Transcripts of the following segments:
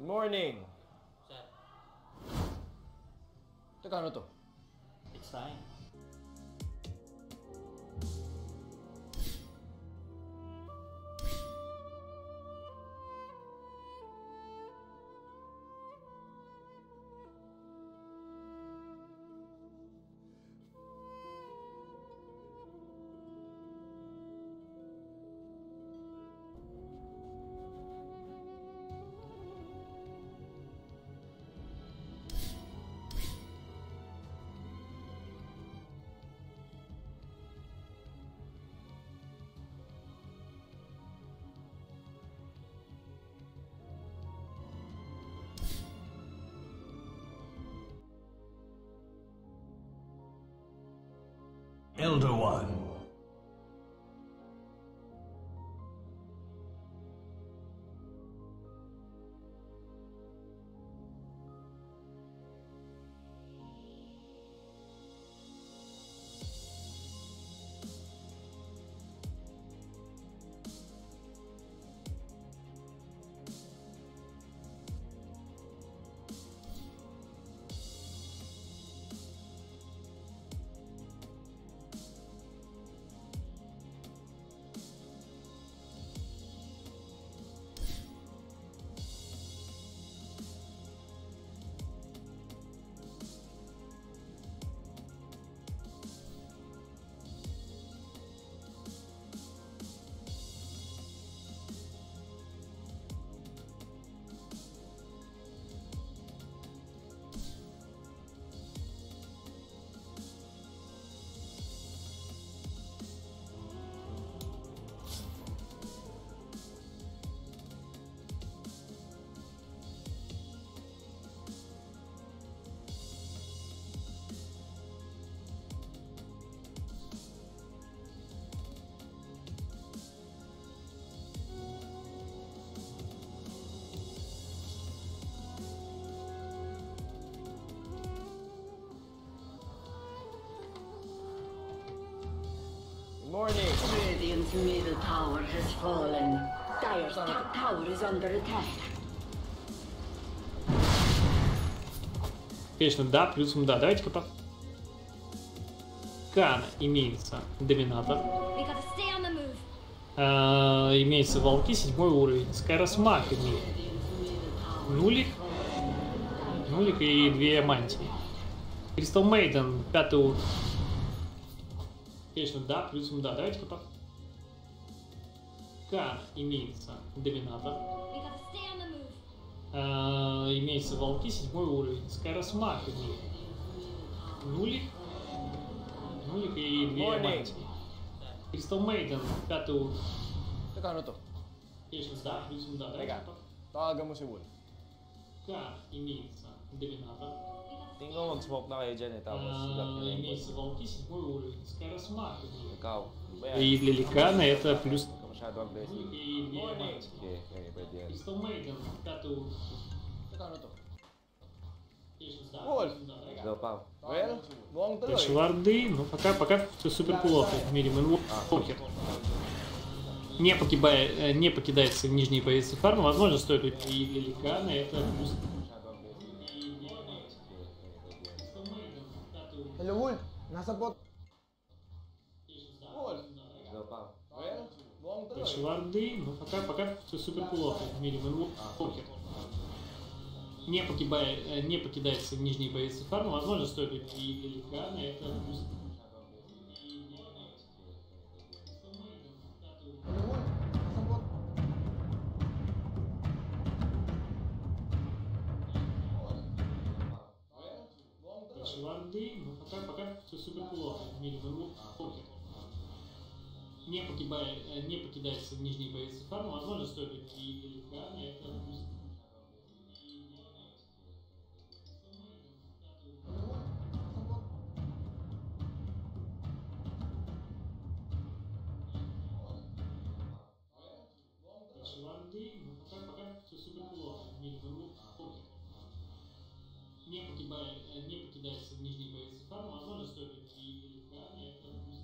Good morning. Sir, Teka, ano to? it's fine. Elder One. Morning. Radiant's middle tower has fallen. Dire's top tower is under attack. Конечно, да, плюсом да. Давайте-ка по... Кана имеется доминатор. Имеется волки, 7-й уровень. Скайросмак имеет. Нулик. Нулик и 2 мантии. Кристал Мейден, 5-й уровень. Конечно, да, плюсом да. Давайте-ка по... Кана имеется доминатор. Имеется волки, 7-й уровень. Скайросмак имеет. Нулик. Нулик и 2 мантии. Кристал Мейден, 5-й уровень. Teka, ano to? Конечно, да, плюсом да. Давайте-ка Teka, по... tawagan mo si Wool. Кана имеется доминатор. Tingin ko mag-smoke na kayo dyan eh, tapos lock nyo na yung boss. Имеется волки, 7-й уровень. Скайросмак имеет. Ikaw, ano ba yan? И для Ликана это плюс... Hindi ka masyado aggressive. Нулик и 2 мантии. Okay, okay, pwede yan. Кристал Мейден, 5-й уровень. Teka, ano to? Конечно, да, Wool! плюсом да. Давайте-ка. Go, Pao. Well, mukhang tuloy. Дальше варды, ну пока все супер плохо в мире Мэнвокер. Не покидается в нижние позиции фарма, возможно, стоит уйти и для Ликана, это плюс... Hello, Wool! Nasa bot. Wool! Go, Pao. Well, mukhang tuloy. Дальше варды, ну пока все супер плохо в мире Мэнвокер. Не покидается в нижние позиции фарма, возможно, стоит уйти и для Ликана, это плюс... Hello, Wool! Nasa bot. Дальше варды, ну пока все супер плохо в мире Мэнвокер. Не покидается в нижние позиции фарма, возможно, стоит уйти и для Ликана, это плюс... Дальше варды, ну пока все супер плохо в мире Мэнвокер. Не покидается в нижние позиции фарма, возможно, стоит уйти и для Ликана, это плюс...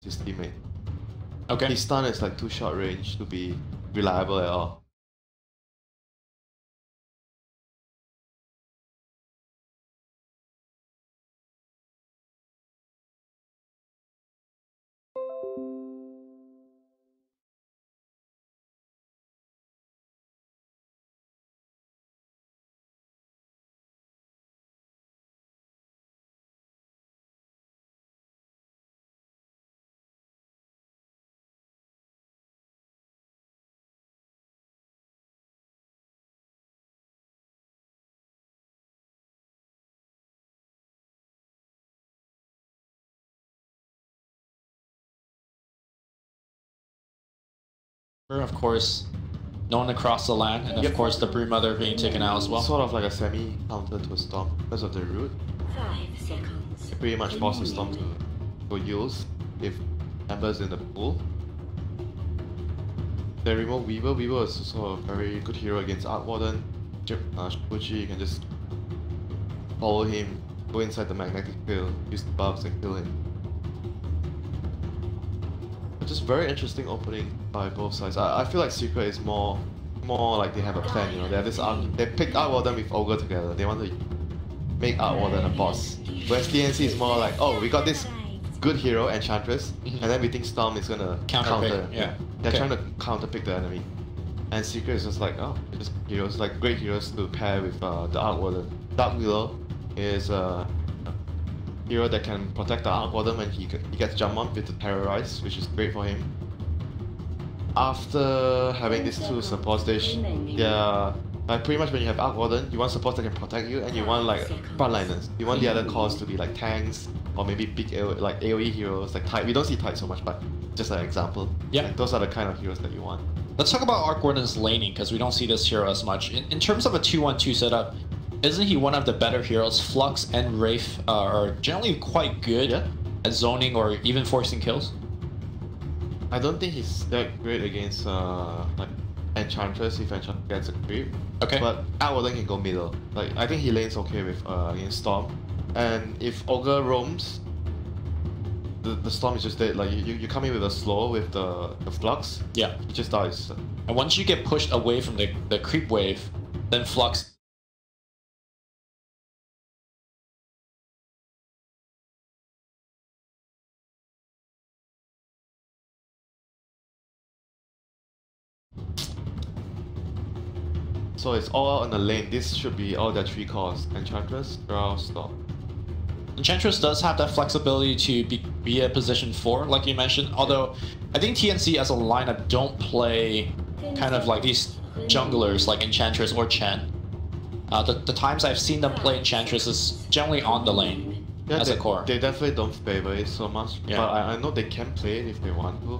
his teammate. Okay. His stun is like too short range to be reliable at all. Of course, known across the land, and of course the Brood Mother being taken out as well. Sort of like a semi counter to a Storm because of the root. 5 seconds. It pretty much forces Storm to go use if Ember's in the pool. They remove Weaver. Weaver is also a very good hero against Arc Warden. Shibuchi, you can just follow him, go inside the magnetic field, use the buffs and kill him. But just very interesting opening by both sides. I feel like Secret is more like they have a plan, you know. They have this they picked Arc Warden with Ogre together. They want to make Arc Warden a boss. Whereas TNC is more like, oh, we got this good hero, Enchantress, and then we think Storm is gonna counter. Yeah. They're trying to counter pick the enemy. And Secret is just like, oh, just heroes, like great heroes to pair with the Arc Warden. Dark Willow is a hero that can protect the Arc Warden when he gets jump on with the Terrorize, which is great for him. After having these two supports, like pretty much when you have Arc Warden, you want supports that can protect you, and you want like frontliners. You want the other cores to be like tanks, or maybe big like AoE heroes, like Tide. We don't see Tide so much, but just an example. Yeah. Like, those are the kind of heroes that you want. Let's talk about Arc Warden's laning, because we don't see this hero as much. In terms of a 2-1-2 setup, isn't he one of the better heroes? Flux and Wraith are generally quite good at zoning or even forcing kills. I don't think he's that great against like Enchantress if Enchantress gets a creep. Okay. But Arc Warden can go middle. Like I think he lanes okay with against Storm. And if Ogre roams, the Storm is just dead. Like you come in with a slow with the Flux. Yeah. He just dies. And once you get pushed away from the creep wave, then Flux. So it's all out on the lane. This should be all their 3 cores. Enchantress, Drow, Storm. Enchantress does have that flexibility to be a position 4, like you mentioned, although I think TNC as a lineup don't play kind of like these junglers like Enchantress or Chen. The times I've seen them play Enchantress is generally on the lane as a core. They definitely don't favor it so much, but I know they can play it if they want to.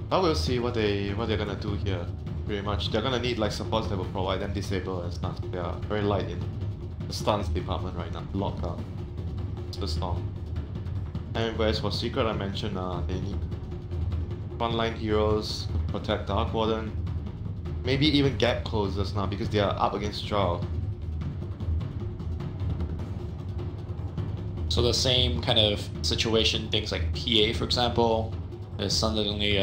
But we'll see what they're gonna do here. Pretty much, they're gonna need like supports that will provide them disable and stuff. They are very light in the stuns department right now. Lockout, the Storm. And whereas for Secret, I mentioned they need frontline heroes to protect the Arc Warden. Maybe even gap closers now because they are up against Drow. So the same kind of situation, things like PA, for example, is suddenly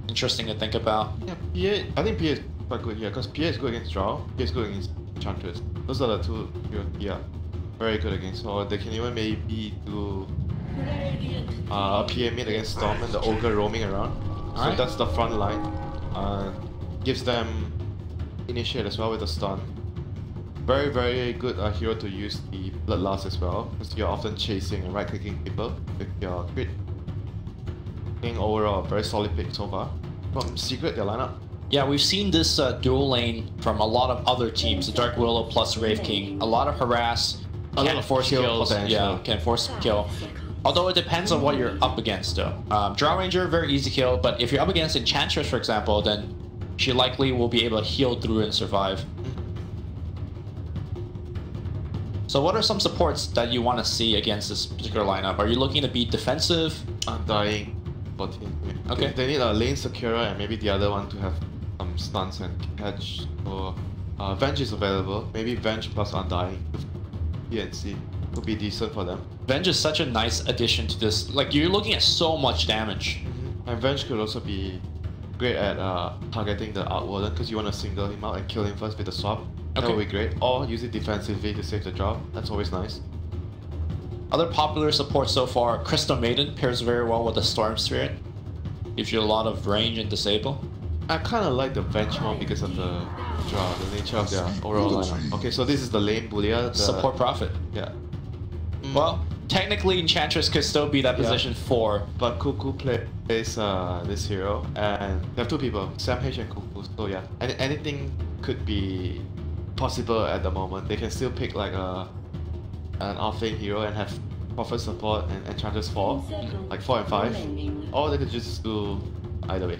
interesting to think about. Yeah, PA, I think PA is quite good here because PA is good against Drow, PA is good against Enchantress. Those are the two heroes PA very good against. Or they can even maybe do a PA mid against Storm and the Ogre roaming around. So that's the front line. Gives them initiate as well with the stun. Very, very good hero to use the Bloodlust as well, because you're often chasing and right-clicking people with your crit. I think overall, very solid pick so far. From Secret, their lineup. Yeah, we've seen this dual lane from a lot of other teams, the Dark Willow plus Wraith King. A lot of harass, a lot of force kills, potential. can force kill. Although it depends on what you're up against though. Drow Ranger, very easy kill, but if you're up against Enchantress, for example, then she likely will be able to heal through and survive. So what are some supports that you want to see against this particular lineup? Are you looking to be defensive? Undying. Okay. They need a lane securer and maybe the other one to have some stuns and catch. So Venge is available. Maybe Venge plus Undying with PNC would be decent for them. Venge is such a nice addition to this. Like, you're looking at so much damage. And Venge could also be great at targeting the Arc Warden because you want to single him out and kill him first with the swap. That would be great. Or use it defensively to save the draw. That's always nice. Other popular support so far, Crystal Maiden pairs very well with the Storm Spirit. Gives you a lot of range and disable. I kind of like the Venge more because of the draw, the nature of their overall lineup. Okay, so this is the lane Boolia. The Support Prophet. Yeah. Well, technically Enchantress could still be that position 4. But Cuckoo plays this hero, and there are two people, Sam H and Cuckoo. So yeah, anything could be possible at the moment. They can still pick like an off-lane hero and have Prophet support and Enchantress 4, like 4 and 5. Or they could just do either way.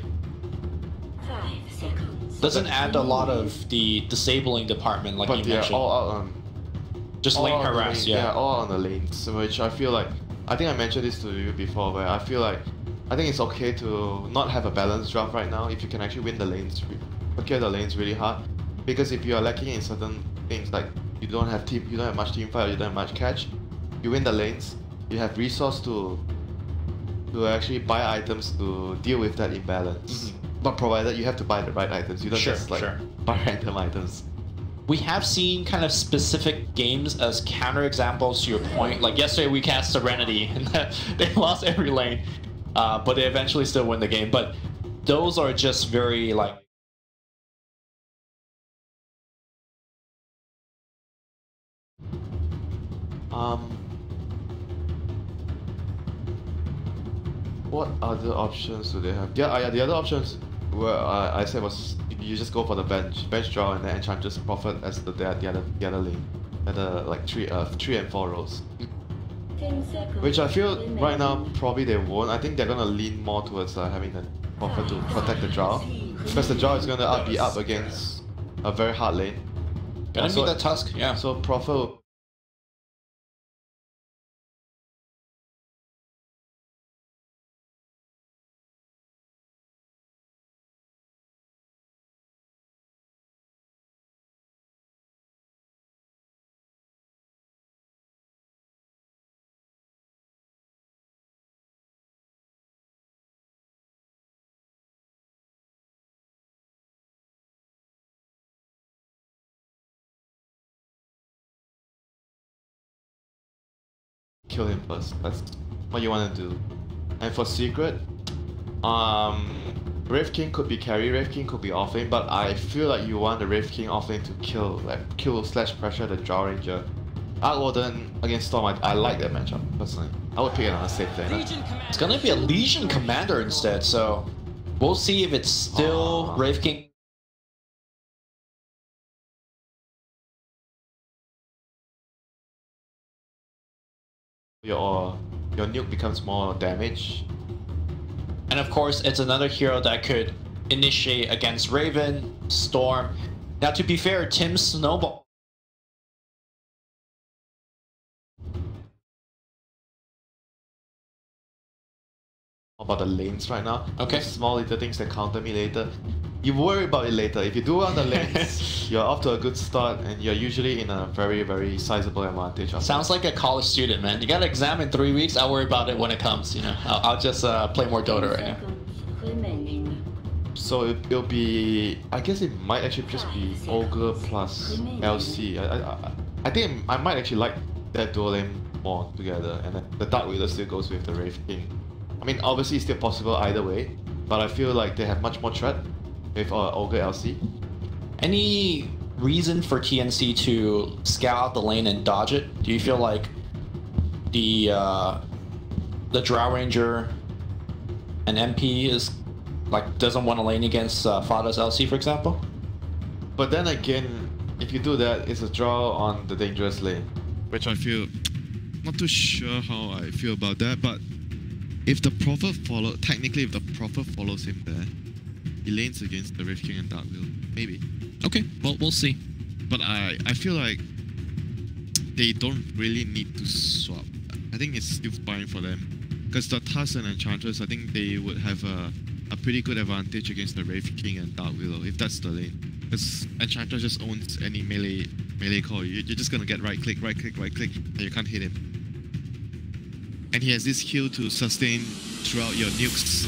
5 seconds. Doesn't add a lot of the disabling department like you But they're mentioned. all out on Just all lane on the harass, lane, yeah. all on the lanes, which I feel like, I think I mentioned this to you before, where I feel like, I think it's okay to not have a balanced draft right now if you can actually win the lanes, procure the lanes really hard. Because if you are lacking in certain things, like you don't have much team fight, or you don't have much catch, you win the lanes, you have resource to actually buy items to deal with that imbalance. But provided you have to buy the right items, you don't just like buy random items. We have seen kind of specific games as counterexamples to your point. Like yesterday we cast Serenity and they lost every lane, but they eventually still win the game. But those are just very like... What other options do they have? Yeah, the other options where I said was you just go for the bench draw and then Enchantress Prophet as the other lane, at the like 3 and 4 rows. 10 seconds. Which I feel right now probably they won't. I think they're gonna lean more towards having the Prophet to protect the draw, because the draw is gonna be up against a very hard lane. Gonna be the Tusk, yeah. So Prophet will kill him first. That's what you want to do. And for secret, Wraith King could be carry, Wraith King could be offlane, but I feel like you want the Wraith King offlane to kill slash pressure the Jaw Ranger. Arc Warden against Storm, I like that matchup personally. I would pick it on a safe lane. It's gonna be a Legion Commander instead, so we'll see if it's still Wraith King. Your nuke becomes more damage. And of course, it's another hero that could initiate against Raven, Storm. Now, to be fair, Tim's Snowball. About the lanes right now. Okay. Small little things that counter me later. You worry about it later. If you do on the lanes, you're off to a good start and you're usually in a very, very sizable advantage. Sounds like a college student, man. You got an exam in 3 weeks. I'll worry about it when it comes, you know. I'll just play more Dota right now. Remaining. So it'll be... I guess it might actually just be Ogre plus LC. I think I might actually like that dual lane more together, and then the Dark Wheeler still goes with the Wraith King. I mean, obviously it's still possible either way, but I feel like they have much more threat with Ogre LC. Any reason for TNC to scout out the lane and dodge it? Do you feel like the Drow Ranger and MP is like doesn't want to lane against Fada's LC, for example? But then again, if you do that, it's a draw on the dangerous lane, which I feel not too sure how I feel about that. But if the Prophet technically if the Prophet follows him there, he lanes against the Wraith King and Dark Wheel. Maybe. Okay, well, we'll see. But I feel like they don't really need to swap. I think it's still fine for them. Because the Tusk and Enchantress, I think they would have a pretty good advantage against the Wraith King and Dark Willow, if that's the lane. Because Enchantress just owns any melee call. You're just gonna get right click, and you can't hit him. And he has this Q to sustain throughout your nukes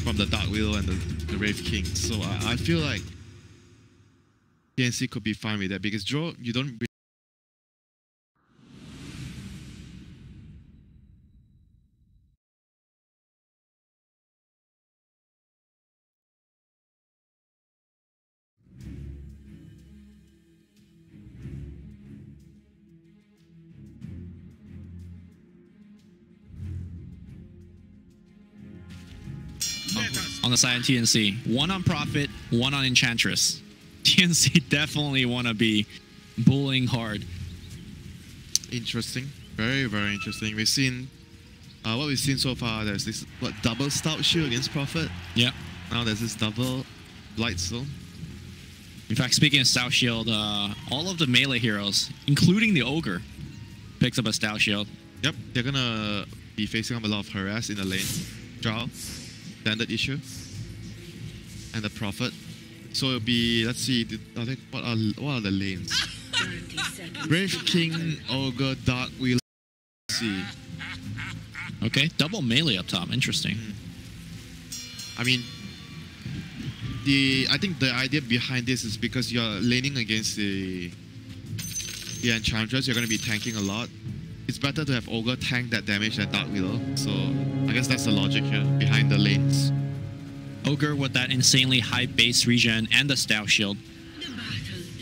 from the Dark Wheel and the Wraith King. So I feel like TNC could be fine with that because draw, you don't really On the side of TNC, one on Prophet, one on Enchantress. TNC definitely want to be bullying hard. interesting. Very, very interesting. We've seen what we've seen so far. There's this double Stout Shield against Prophet. Yeah. Now there's this double Blightstone. In fact, speaking of Stout Shield, all of the melee heroes, including the Ogre, picks up a Stout Shield. Yep, they're gonna be facing up a lot of harass in the lane. Drow, standard issue, and the Prophet. So it'll be, let's see, what are the lanes? 30 seconds. Brave King, Ogre, Dark Wheel. Let's see. Okay, double melee up top. Interesting. I mean, I think the idea behind this is because you're laning against the Enchantress, you're going to be tanking a lot. It's better to have Ogre tank that damage than Dark Wheel. So I guess that's the logic here behind the lanes. Ogre with that insanely high base regen and the Stout Shield.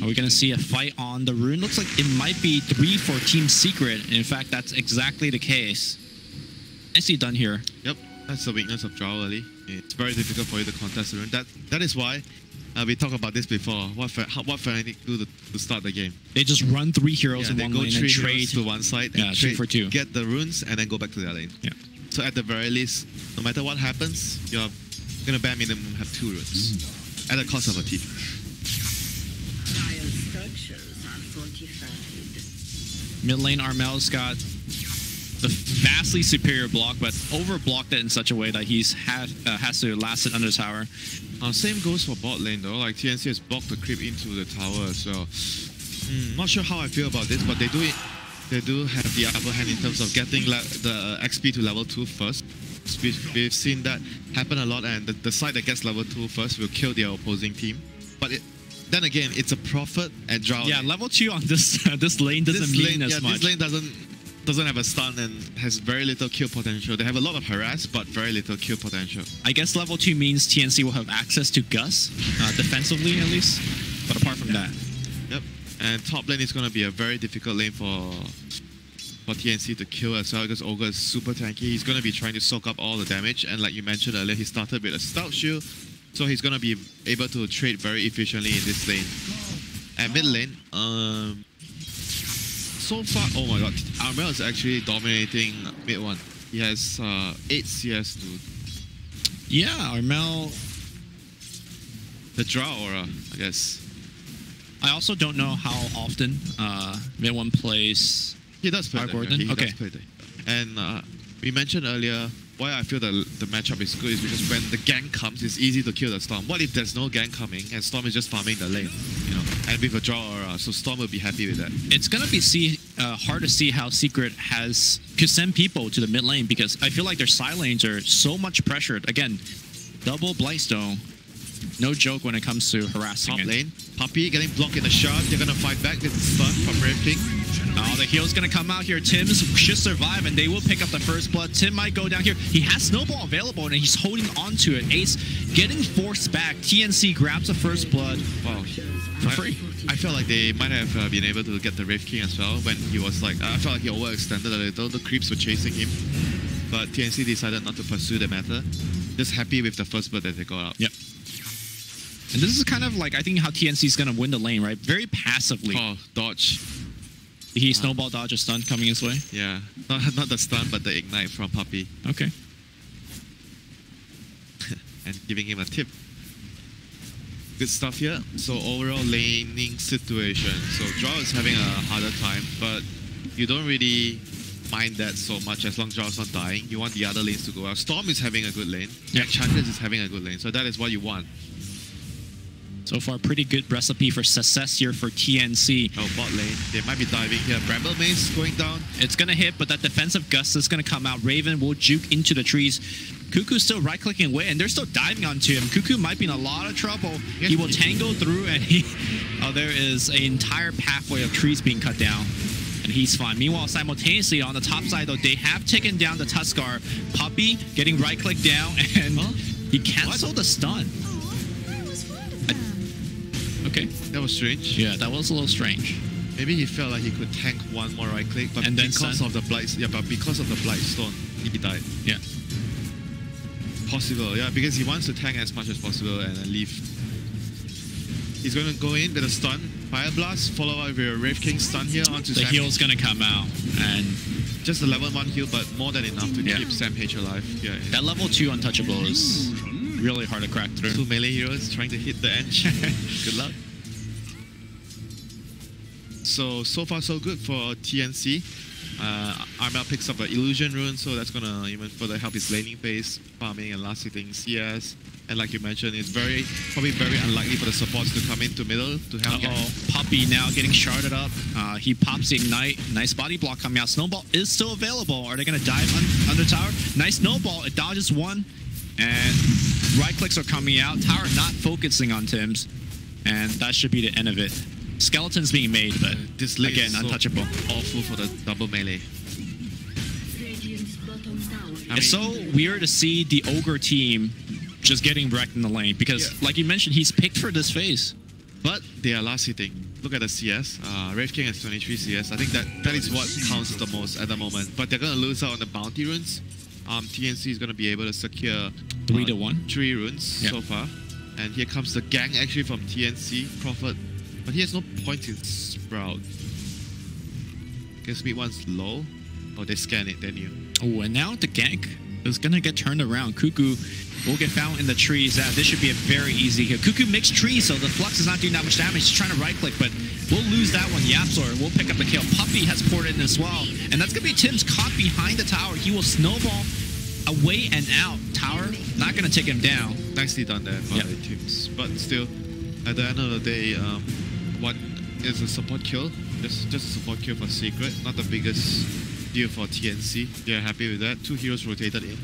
Are we going to see a fight on the rune? Looks like it might be 3 for Team Secret. In fact, that's exactly the case. Nicely done here. Yep, that's the weakness of Drow early. It's very difficult for you to contest the rune. That is why we talked about this before. What Fnatic do to start the game? They just run 3 heroes in they one go lane 3 and heroes trade. to one side Yeah, and 2 trade, for 2. get the runes and then go back to their lane. Yeah. So at the very least, no matter what happens, you're gonna bare minimum have 2 runes at the cost of a TP. Trial structures are fortified. Mid lane, Armel's got the vastly superior block, but overblocked it in such a way that he's has to last it under the tower. Same goes for bot lane though. Like TNC has blocked the creep into the tower, so not sure how I feel about this, but they do have the upper hand in terms of getting the XP to level 2 first. We've seen that happen a lot, and the side that gets level 2 first will kill their opposing team. But then again, it's a Prophet and Drow. Yeah, level 2 on this this lane doesn't mean as much. This lane doesn't have a stun and has very little kill potential. They have a lot of harass, but very little kill potential. I guess level 2 means TNC will have access to Gus, defensively at least. But apart from that. Yep. And top lane is going to be a very difficult lane for TNC to kill as well, because Ogre is super tanky. He's going to be trying to soak up all the damage, and like you mentioned earlier, he started with a Stout Shield, so he's going to be able to trade very efficiently in this lane. And mid lane, so far, oh my god, Armel is actually dominating mid 1. He has 8 CS to... Yeah, Armel... The Drow aura, I guess. I also don't know how often mid 1 plays... He does play that. Gordon? He Okay. does play that. And we mentioned earlier, why I feel the matchup is good is because when the gank comes, it's easy to kill the Storm. What if there's no gank coming and Storm is just farming the lane, you know, and with a draw aura, so Storm will be happy with that. It's gonna be hard to see how Secret could send people to the mid lane, because I feel like their side lanes are so much pressured. Again, double Blightstone, no joke when it comes to harassing Top it. lane, Puppey getting blocked in the shard. They're gonna fight back with the stun from Brave King. Oh, the heal's gonna come out here. Tim should survive, and they will pick up the first blood. Tim might go down here. He has Snowball available, and he's holding on to it. Ace getting forced back. TNC grabs the first blood. Wow. For free. I felt like they might have been able to get the Wraith King as well when he was like, I felt like he overextended a little. The creeps were chasing him, but TNC decided not to pursue the matter. Just happy with the first blood that they got out. Yep. And this is kind of like, I think, how TNC is gonna win the lane, right? Very passively. Oh, dodge. He snowball dodge a stun coming his way. Yeah, not the stun, but the ignite from Puppey. Okay. And giving him a tip. Good stuff here. So overall laning situation. So Drow is having a harder time, but you don't really mind that so much as long as Drow's not dying. You want the other lanes to go out. Storm is having a good lane. Yeah. Enchantress is having a good lane. So that is what you want. So far, pretty good recipe for success here for TNC. Oh, bot lane. They might be diving here. Bramble Maze going down. It's going to hit, but that defensive gust is going to come out. Raven will juke into the trees. Cuckoo's still right-clicking away, and they're still diving onto him. Cuckoo might be in a lot of trouble. He will tangle through, and there is an entire pathway of trees being cut down, and he's fine. Meanwhile, simultaneously, on the top side, though, they have taken down the Tuskar. Puppey getting right-clicked down, and he canceled the stun. Okay. That was strange. Yeah, that was a little strange. Maybe he felt like he could tank one more right click, but because of the Blightstone, he died. Yeah. Possible, yeah, because he wants to tank as much as possible and then leave. He's going to go in with a stun, Fire Blast, follow up with a Wraith King stun here onto the Sam. heal's going to come out, and just a level 1 heal, but more than enough to keep Sam H alive. Yeah, that level 2 untouchable is really hard to crack through. 2 melee heroes trying to hit the edge. Good luck. So far so good for TNC. Armel picks up the Illusion Rune, so that's gonna even further help his laning phase, farming and last hitting CS. And like you mentioned, it's probably very unlikely for the supports to come into middle to help. Puppey now getting sharded up. He pops the Ignite. Nice body block coming out. Snowball is still available. Are they gonna dive under tower? Nice snowball. It dodges one. And right clicks are coming out. Tower not focusing on Tims. And that should be the end of it. Skeletons being made, but this lane again, is so untouchable. Awful for the double melee. It's so weird to see the Ogre team just getting wrecked in the lane because, like you mentioned, he's picked for this phase. But they are last hitting. Look at the CS. Wraith King has 23 CS. I think that is what counts the most at the moment. But they're going to lose out on the bounty runes. TNC is going to be able to secure 3 to 1. 3 runes so far. And here comes the gang actually from TNC. Crawford. But he has no points in Sprout. Guess speed 1's low. Or they scan it, then you. Oh, and now the gank is going to get turned around. Cuckoo will get found in the trees. This should be a very easy hit. Cuckoo makes trees, so the Flux is not doing that much damage. He's trying to right-click, but we'll lose that one. Yapzor will pick up the kill. Puppey has poured in as well. And that's going to be Tim's caught behind the tower. He will snowball away and out. Tower not going to take him down. Nicely done there by Tims. But still, at the end of the day, one is a support kill. Just a support kill for Secret. Not the biggest deal for TNC. They're happy with that. 2 heroes rotated in.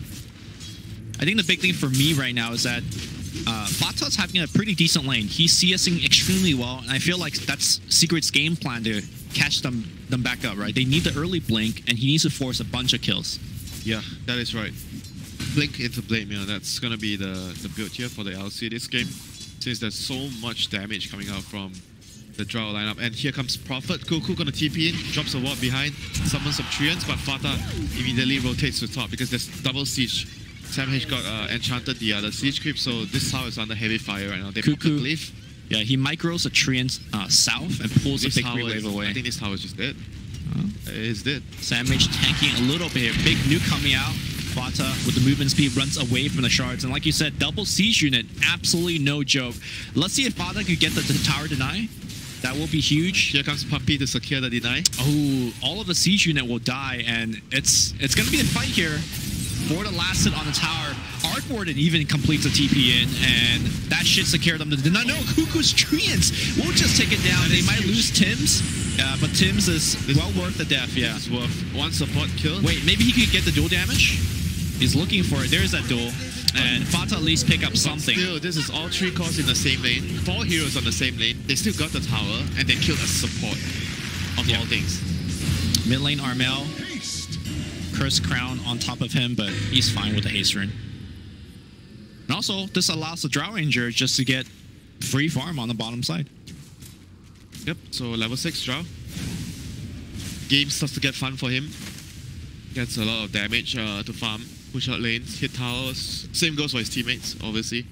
I think the big thing for me right now is that Fata's having a pretty decent lane. He's CSing extremely well, and I feel like that's Secret's game plan to catch them back up, right? They need the early blink, and he needs to force a bunch of kills. Yeah, that is right. Blink into Blade Mirror, that's going to be the build here for the LC this game, since there's so much damage coming out from the Drow lineup. And here comes Prophet. Cuckoo gonna TP in, drops a ward behind, summons some Treants, but Fata immediately rotates to top because there's double siege. Sam H got enchanted the other siege creep, so this tower is under heavy fire right now. They pop the Glyph. Yeah, he micros a Treant south and pulls the big 3-wave away. I think this tower is just dead. It's dead. Sam H tanking a little bit here. Big nuke coming out. Fata with the movement speed runs away from the shards, and like you said, double siege unit, absolutely no joke. Let's see if Fata could get the tower deny. That will be huge. Here comes Puppey to secure the deny. Oh, all of the siege unit will die, and it's going to be a fight here for the last hit on the tower. Arc Warden even completes a TP in, and that should secure them to deny. No, Cuckoo's Treants will just take it down. They might lose Tims, but Tims is well worth the death. Yeah, it's worth 1 support kill. Wait, maybe he could get the dual damage? He's looking for it. There's that duel. And Fata at least pick up something. Still, this is all 3 cores in the same lane. 4 heroes on the same lane. They still got the tower, and they killed a support of all things. Mid lane Armel. Curse Crown on top of him, but he's fine with the haste rune. And also, this allows the Drow Ranger just to get free farm on the bottom side. Yep, so level 6 Drow. Game starts to get fun for him. Gets a lot of damage to farm. Push out lanes, hit towers. Same goes for his teammates, obviously.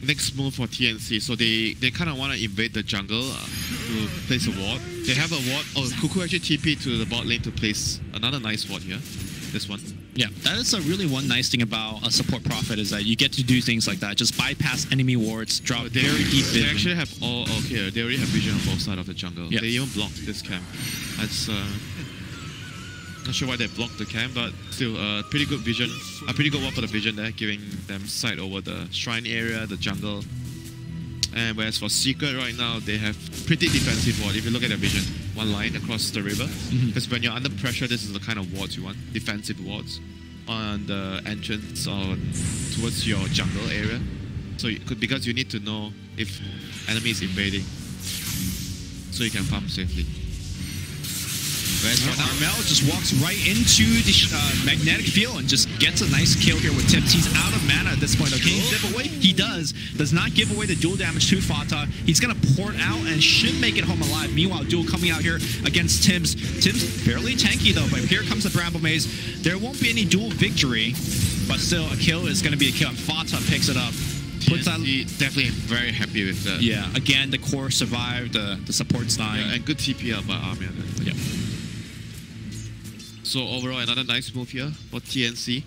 Next move for TNC. So they kind of want to invade the jungle to place a ward. They have a ward. Oh, Cuckoo actually TP to the bot lane to place another nice ward here. This one. Yeah, that is a really one nice thing about a support prophet is that you get to do things like that. Just bypass enemy wards, drop very deep vision. They actually have all... Okay, they already have vision on both sides of the jungle. Yep. They even blocked this camp. That's... Not sure why they blocked the camp, but still pretty good vision. A pretty good one for the vision there, giving them sight over the shrine area, the jungle. And whereas for Secret right now, they have pretty defensive ward. If you look at their vision, one line across the river. Because when you're under pressure, this is the kind of wards you want. Defensive wards on the entrance or towards your jungle area. So you could, because you need to know if enemy is invading, so you can farm safely. Armel just walks right into the magnetic field and just gets a nice kill here with Tips. He's out of mana at this point. Okay, he give away. He does not give away the dual damage to Fata. He's gonna port out and should make it home alive. Meanwhile, duel coming out here against Tims. Tims fairly tanky though, but here comes the Bramble Maze. There won't be any dual victory, but still a kill is gonna be a kill. And Fata picks it up. Puts out, definitely very happy with that. Yeah, again the core survived. The support's dying. Yeah, and good TP out by Armel. Yeah. So overall, another nice move here for TNC.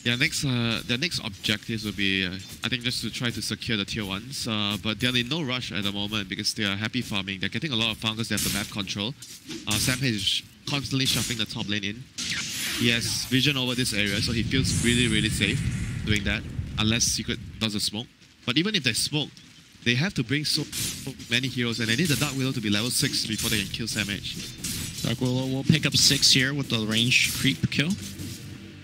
Their next objectives will be, I think, just to try to secure the tier 1s. But they're in no rush at the moment because they are happy farming. They're getting a lot of farm because they have the map control. Sampage is constantly shuffling the top lane in. He has vision over this area, so he feels really, really safe doing that. Unless Secret does a smoke. But even if they smoke, they have to bring so many heroes, and they need the Dark Willow to be level 6 before they can kill Samage. Dark Willow will pick up 6 here with the range creep kill.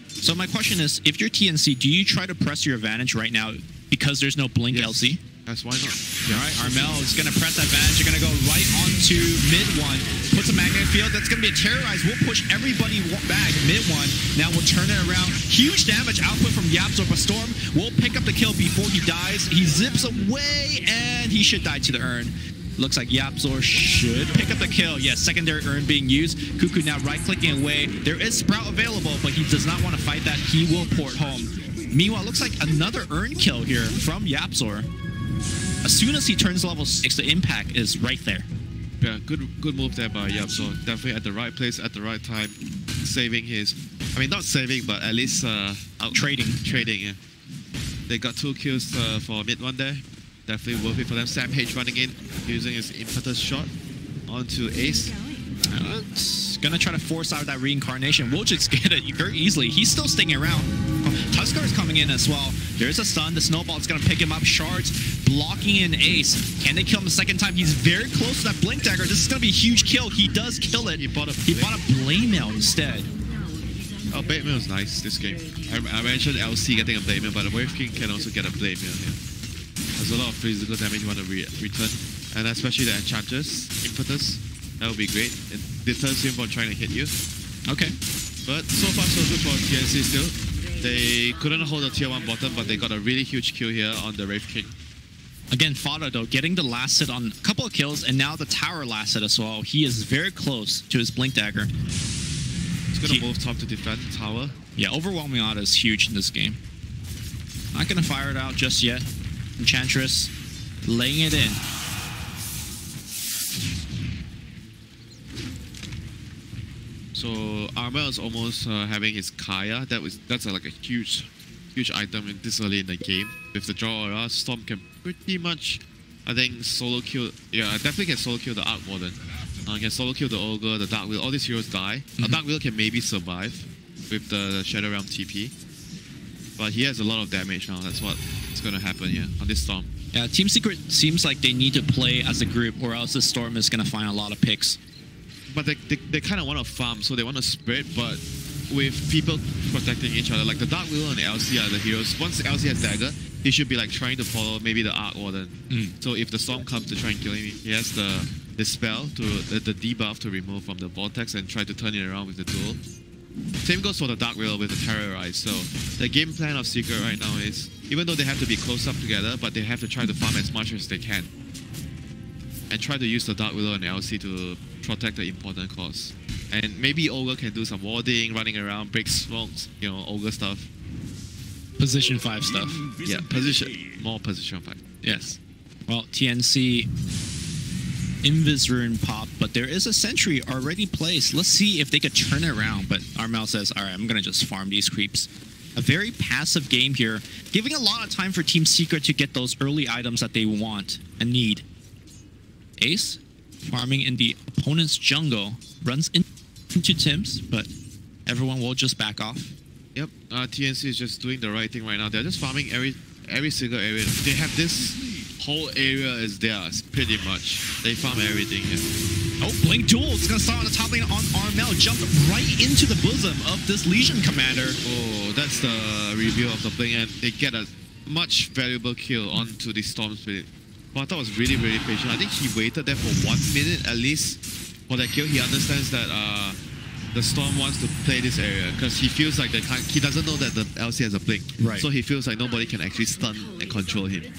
So my question is, if you're TNC, do you try to press your advantage right now because there's no Blink LC? Yes, why not? Yeah. All right, Armel is going to press that advantage. You're going to go right onto mid 1. Puts a magnet field. That's going to be a terrorize. We'll push everybody back mid 1. Now we'll turn it around. Huge damage output from Yapzor, but Storm will pick up the kill before he dies. He zips away, and he should die to the urn. Looks like Yapzor should pick up the kill. Yes, secondary urn being used. Cuckoo now right-clicking away. There is Sprout available, but he does not want to fight that. He will port home. Meanwhile, looks like another urn kill here from Yapzor. As soon as he turns level 6, the impact is right there. Yeah, good move there by Yapzor. Definitely at the right place, at the right time. Saving his... I mean, not saving, but at least... Trading, yeah. They got 2 kills for mid 1 there. Definitely worth it for them. Sam H running in, using his impetus shot onto Ace. It's gonna try to force out that reincarnation. We'll just get it very easily. He's still sticking around. Tuskar is coming in as well. There's a stun. The snowball is gonna pick him up. Shards blocking in Ace. Can they kill him a second time? He's very close to that Blink Dagger. This is gonna be a huge kill. He does kill it. He bought a Blade Mail instead. Oh, Blade Mail is nice this game. I mentioned LC getting a Blade Mail, but the Wave King can also get a Blade Mail here. There's a lot of physical damage you want to return, and especially the Enchantress impetus. That would be great. It deters him from trying to hit you. Okay. But so far so good for TNC still. They couldn't hold the tier 1 bottom, but they got a really huge kill here on the Wraith King. Again, Fada though, getting the last hit on a couple of kills, and now the tower last hit as well. He is very close to his Blink Dagger. He's going to move top to defend tower. Yeah, overwhelming auto is huge in this game. Not going to fire it out just yet. Enchantress laying it in. So Armel is almost having his Kaya. That's like a huge item this early in the game. With the draw aura, Storm can pretty much, I think, solo kill. Yeah, definitely can solo kill the Arc Warden. Can solo kill the Ogre, the Dark Wheel. All these heroes die. A Dark Wheel can maybe survive with the Shadow Realm TP. But he has a lot of damage now. That's what's going to happen here on this Storm. Yeah, Team Secret seems like they need to play as a group, or else the Storm is going to find a lot of picks. But they kind of want to farm, so they want to spread, but with people protecting each other. Like the Dark Wheel and the LC are the heroes. Once the LC has Dagger, he should be like trying to follow maybe the Arc Warden. So if the Storm comes to try and kill him, he has the spell, the debuff to remove from the Vortex and try to turn it around with the duel. Same goes for the Dark Wheel with the Terrorize. So the game plan of Secret right now is, even though they have to be close up together, but they have to try to farm as much as they can. And try to use the Dark Willow and LC to protect the important cause. And maybe Ogre can do some warding, running around, break smokes, you know, Ogre stuff. Position 5 stuff. Yeah, more position 5. Yes. Well, TNC Invis Rune pop, but there is a sentry already placed. Let's see if they could turn it around. But Armel says, all right, I'm going to just farm these creeps. A very passive game here, giving a lot of time for Team Secret to get those early items that they want and need. Ace, farming in the opponent's jungle, runs into Tim's, but everyone will just back off. Yep, TNC is just doing the right thing right now. They're just farming every single area. They have this whole area is theirs, pretty much. They farm everything here. Oh, Blink Duel. It's going to start on the top lane on Armel. Jumped right into the bosom of this Legion commander. Oh, that's the reveal of the Blink, and they get a much valuable kill onto the Storm Spirit. Well, I thought was really, really patient. I think he waited there for 1 minute at least for that kill. He understands that the Storm wants to play this area because he feels like he doesn't know that the LC has a Blink. Right. So he feels like nobody can actually stun and control him.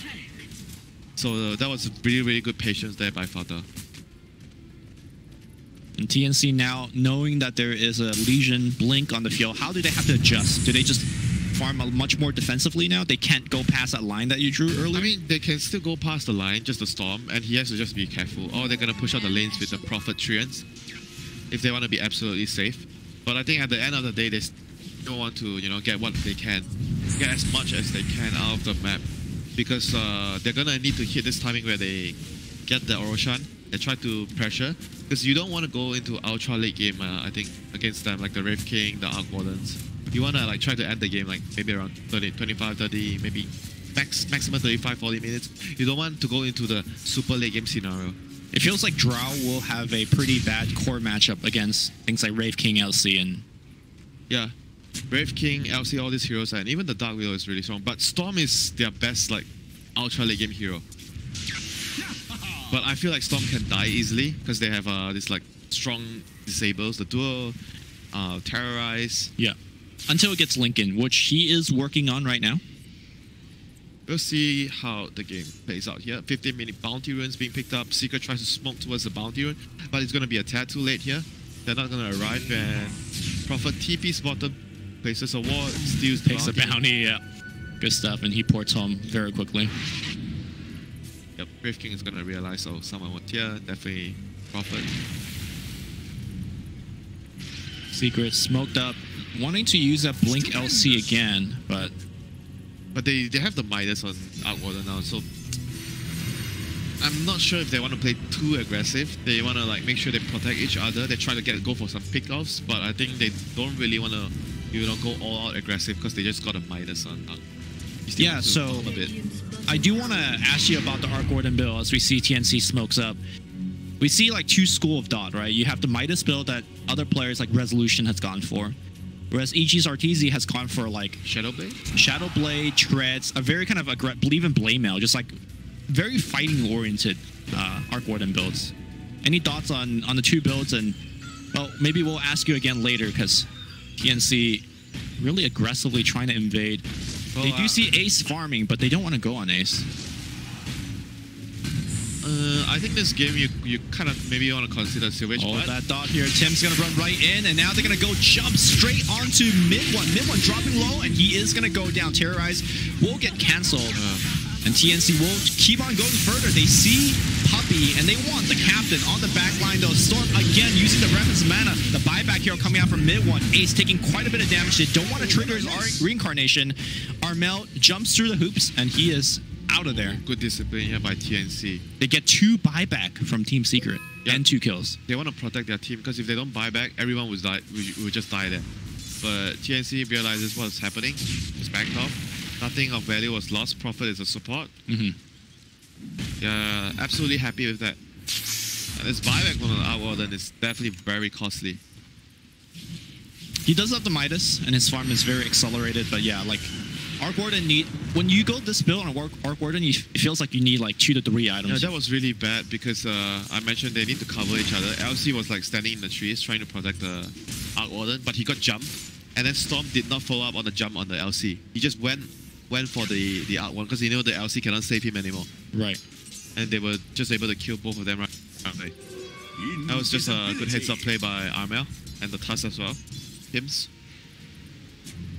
So that was really, really good patience there by Fata. And TNC now, knowing that there is a Legion Blink on the field, how do they have to adjust? Do they just farm much more defensively now? They can't go past that line that you drew earlier? I mean, they can still go past the line, just the Storm, and he has to just be careful. Or they're going to push out the lanes with the Prophet Treants if they want to be absolutely safe. But I think at the end of the day, they still want to, you know, get what they can. Get as much as they can out of the map. Because they're going to need to hit this timing where they get the Oroshan. They try to pressure. Because you don't want to go into ultra late game, I think, against them, like the Wraith King, the Arc Wardens. You want to like try to end the game like maybe around 30, 25, 30, maybe maximum 35, 40 minutes. You don't want to go into the super late game scenario. It feels like Drow will have a pretty bad core matchup against things like Wraith King, LC, and... Yeah. Wraith King, LC, all these heroes, and even the Dark Widow is really strong. But Storm is their best like ultra late game hero. But I feel like Storm can die easily because they have this like strong disables, the dual, terrorize. Yeah. Until it gets Lincoln, which he is working on right now. We'll see how the game plays out here. 15-minute bounty runes being picked up. Secret tries to smoke towards the bounty rune, but it's going to be a tad too late here. They're not going to arrive, and Prophet TP's bottom, places a ward, steals the Takes the bounty, yeah. Good stuff, and he ports home very quickly. Yep, Wraith King is going to realize, oh, someone went here, definitely Prophet. Secret smoked up, wanting to use that Blink LC again, but they have the Midas on Outwarder now, so I'm not sure if they want to play too aggressive. They want to like make sure they protect each other. They try to go for some pickoffs, but I think they don't really want to, you know, go all out aggressive because they just got a Midas on. Yeah, so I do want to ask you about the Arc Warden build as we see TNC smokes up. We see like two school of thought, right? You have the Midas build that other players like Resolution has gone for, whereas EG's Arteezy has gone for like Shadowblade, Treads, a very kind of believe in Blade Mail, just like very fighting oriented Arc Warden builds. Any thoughts on the two builds? And well, maybe we'll ask you again later because TNC really aggressively trying to invade. Well, they do see Ace farming, but they don't want to go on Ace. I think this game you kind of maybe want to consider Sewage. Oh, that thought here. Tim's going to run right in, and now they're going to go jump straight onto mid one. Mid one dropping low, and he is going to go down. Terrorize will get canceled. And TNC will keep on going further. They see Puppey, and they want the captain on the back line, though. Storm, again, using the Reference Mana. The buyback hero coming out from mid one. Ace taking quite a bit of damage. They don't want to trigger his reincarnation. Armel jumps through the hoops, and he is out of there. Good discipline here by TNC. They get 2 buyback from Team Secret and 2 kills. They want to protect their team because if they don't buy back, everyone would just die there. But TNC realizes what's happening. It's backed off. Nothing of value was lost. Prophet is a support. Yeah, absolutely happy with that. And this buyback from the Outwarden is definitely very costly. He does have the Midas, and his farm is very accelerated. But yeah, like Arc Warden when you go this build on Arc Warden, it feels like you need like 2 to 3 items. Yeah, that was really bad because I mentioned they need to cover each other. LC was like standing in the trees trying to protect the Arc Warden, but he got jumped, and then Storm did not follow up on the jump on the LC. He just went for the Arc Warden because he knew the LC cannot save him anymore. Right. And they were just able to kill both of them right away. That was just a good heads-up play by Armel and the Tusk as well. Hims.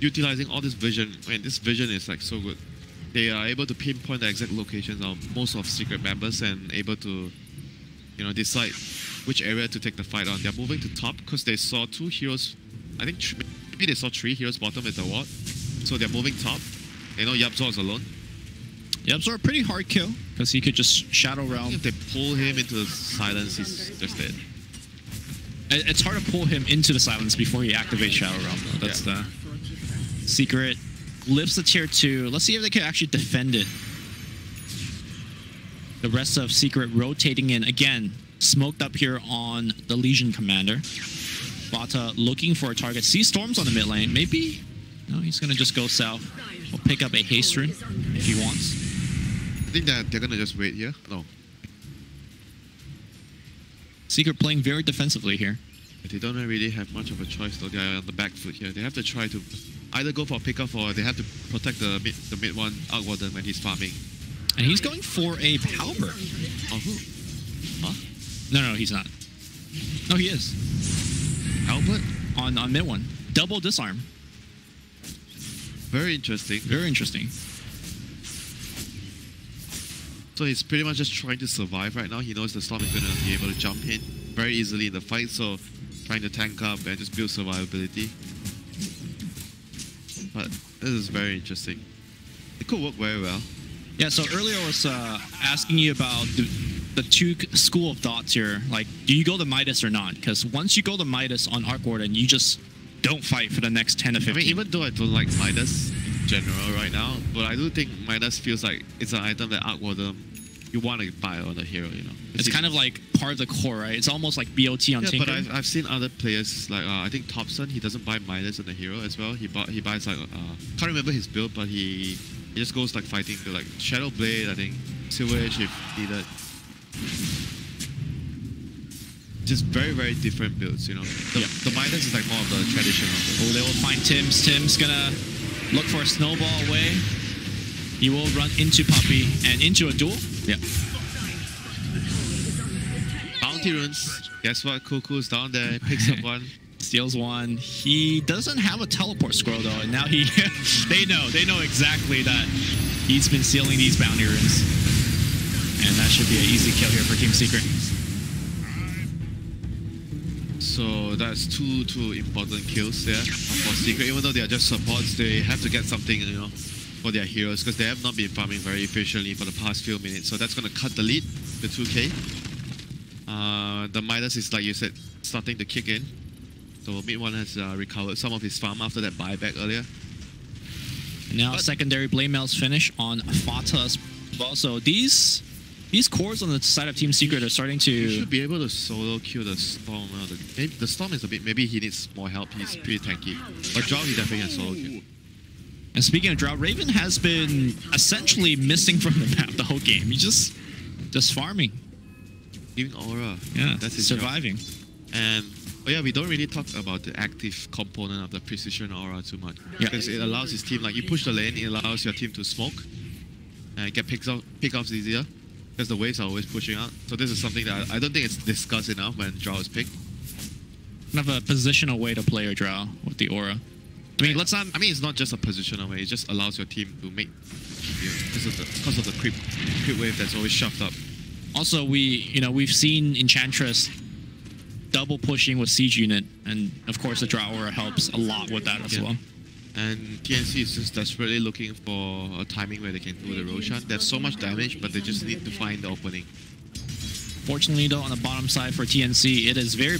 Utilizing all this vision. I mean, this vision is like so good. They are able to pinpoint the exact locations of most of Secret members and able to, you know, decide which area to take the fight on. They're moving to top because they saw 2 heroes. I think maybe they saw 3 heroes bottom with the ward. So they're moving top. They know Yapzor is alone. Yapzor a pretty hard kill because he could just Shadow Realm. If they pull him into the silence, he's just dead. It's hard to pull him into the silence before he activates Shadow Realm. That's the Secret lifts the tier 2. Let's see if they can actually defend it. The rest of Secret rotating in. Again, smoked up here on the Legion Commander. Vata looking for a target. Sees Storms on the mid lane. Maybe... No, he's going to just go south. We'll pick up a haste rune if he wants. I think that they're going to just wait here. No. Secret playing very defensively here. They don't really have much of a choice though. They're on the back foot here. They have to try to either go for a pickoff or they have to protect the mid one Arc Warden when he's farming. And he's going for a Halberd. Oh, who? Huh? No, he's not. No, he is. Albert? On mid one. Double disarm. Very interesting. Very interesting. So he's pretty much just trying to survive right now. He knows the Storm is going to be able to jump in very easily in the fight, so trying to tank up and just build survivability. But this is very interesting. It could work very well. Yeah, so earlier I was asking you about the two school of thoughts here. Like, do you go to Midas or not? Because once you go to Midas on Arc Warden, you just don't fight for the next 10 to 15. I mean, even though I don't like Midas in general right now, but I do think Midas feels like it's an item that Arc Warden you want to buy on the hero, you know. It's kind of like part of the core, right? It's almost like BOT on Tinker. Yeah, but I've seen other players, like I think Thompson, he doesn't buy Midas on the hero as well. He buys like, can't remember his build, but he just goes like fighting to like Shadow Blade, I think, Silver Edge if needed. Just very, very different builds, you know. The Midas is like more of the traditional. Oh, they will find Tim's. Tim's gonna look for a snowball away. He will run into Puppey and into a duel. Yeah. Bounty runes. Guess what? Kuku's down there. Picks up one. Steals one. He doesn't have a teleport scroll though, and now he they know exactly that he's been stealing these bounty runes. And that should be an easy kill here for Team Secret. So that's two important kills there for Secret. Even though they are just supports, they have to get something, you know, for their heroes, because they have not been farming very efficiently for the past few minutes. So that's going to cut the lead to 2k. The Midas is, like you said, starting to kick in. So mid one has recovered some of his farm after that buyback earlier. And now secondary Blade Mail's finish on Fata as well. So these cores on the side of Team Secret are starting to... You should be able to solo kill the Storm. The Storm is a bit... Maybe he needs more help. He's pretty tanky. But Drow, he definitely can solo kill. And speaking of Drow, Raven has been essentially missing from the map the whole game. He's just farming. Giving aura. Yeah, that's his surviving. job. And... Oh yeah, we don't really talk about the active component of the precision aura too much. Yeah. Because it allows his team, like you push the lane, it allows your team to smoke and get pick-offs easier. Because the waves are always pushing out. So this is something that I don't think it's discussed enough when Drow is picked. Kind of a positional way to play a Drow with the aura. I mean, it's not just a positional way. It just allows your team to make because of the creep wave that's always shoved up. Also, we've seen Enchantress double pushing with siege unit, and of course the Drow aura helps a lot with that as well. And TNC is just desperately looking for a timing where they can do the Roshan. They have so much damage, but they just need to find the opening. Fortunately, though, on the bottom side for TNC, it is very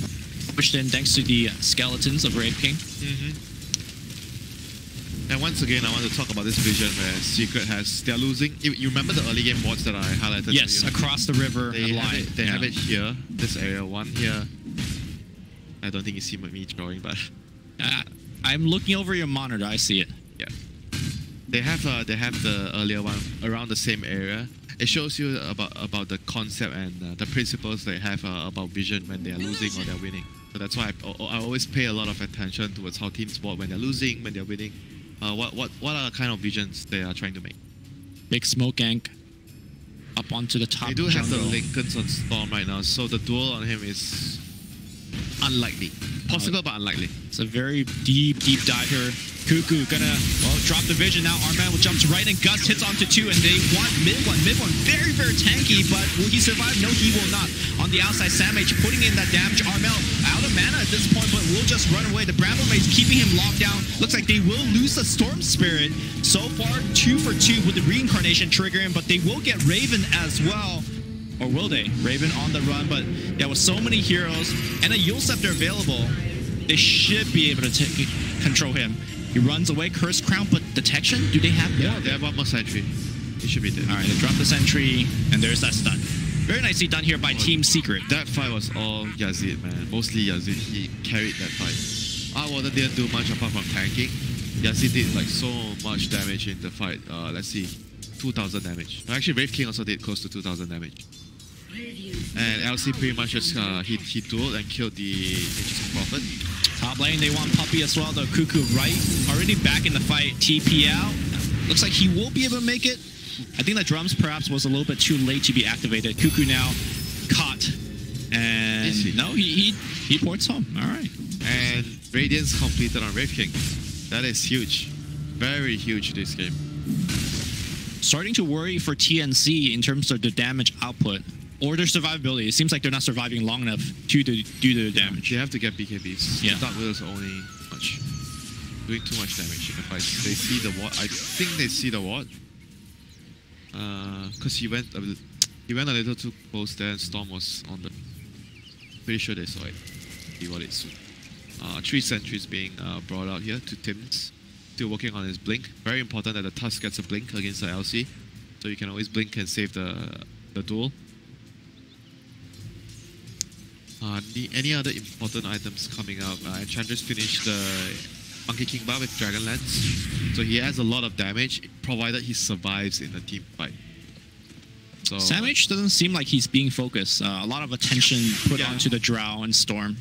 pushed in thanks to the skeletons of Wraith King. And once again, I want to talk about this vision where Secret they're losing. You remember the early game wards that I highlighted? Yes, across the river they have it here, this area, one here. I don't think you see me drawing, but... I'm looking over your monitor. I see it. Yeah, they have the earlier one around the same area. It shows you about the concept and the principles they have about vision when they are losing or they're winning. So that's why I always pay a lot of attention towards how teams board when they're losing, when they're winning. What are the kind of visions they are trying to make? Big smoke gank up onto the top. They do have the Lincolns on Storm right now, so the duel on him is unlikely. Possible, but unlikely. It's a very deep dive here. Kuku gonna, drop the vision now. Arman will jump to right, and Gus hits onto two, and they want mid one. Mid one very, very tanky, but will he survive? No, he will not. On the outside, Samage putting in that damage. Armel out of mana at this point, but will just run away. The Bramble Maid's keeping him locked down. Looks like they will lose the Storm Spirit. So far, 2 for 2 with the Reincarnation triggering, but they will get Raven as well. Or will they? Raven on the run, but yeah, with so many heroes and a Yule Scepter available, they should be able to control him. He runs away, Curse Crown, but detection? Do they have? Yeah, they have one more sentry. He should be dead. Alright, they drop the sentry, and there's that stun. Very nicely done here by Team Secret. That fight was all Yazid, man. Mostly Yazid. He carried that fight. Artwater didn't do much apart from tanking. Yazid did like so much damage in the fight. Let's see, 2,000 damage. Actually, Wraith King also did close to 2,000 damage. And LC pretty much just he dueled and killed the Interesting Prophet. Top lane, they want Puppey as well, though. Cuckoo right, already back in the fight. TP out. Looks like he will be able to make it. I think the drums perhaps was a little bit too late to be activated. Cuckoo now caught. And no, he ports home. All right. And Radiance completed on Wraith King. That is huge. Very huge this game. Starting to worry for TNC in terms of the damage output or their survivability. It seems like they're not surviving long enough to do the damage. They have to get BKBs. Yeah. The Dark Widows are only doing too much damage in the fight. They see the ward. I think they see the ward. Because he went a little too close there and Storm was on the... Pretty sure they saw it. He got it soon. 3 sentries being brought out here to Tim's. Still working on his blink. Very important that the Tusk gets a blink against the LC. So you can always blink and save the duel. Any other important items coming up? Enchantress finished the Monkey King bar with Dragon Lance. So he has a lot of damage, provided he survives in the team fight. So Samh doesn't seem like he's being focused. A lot of attention put onto the Drow and Storm.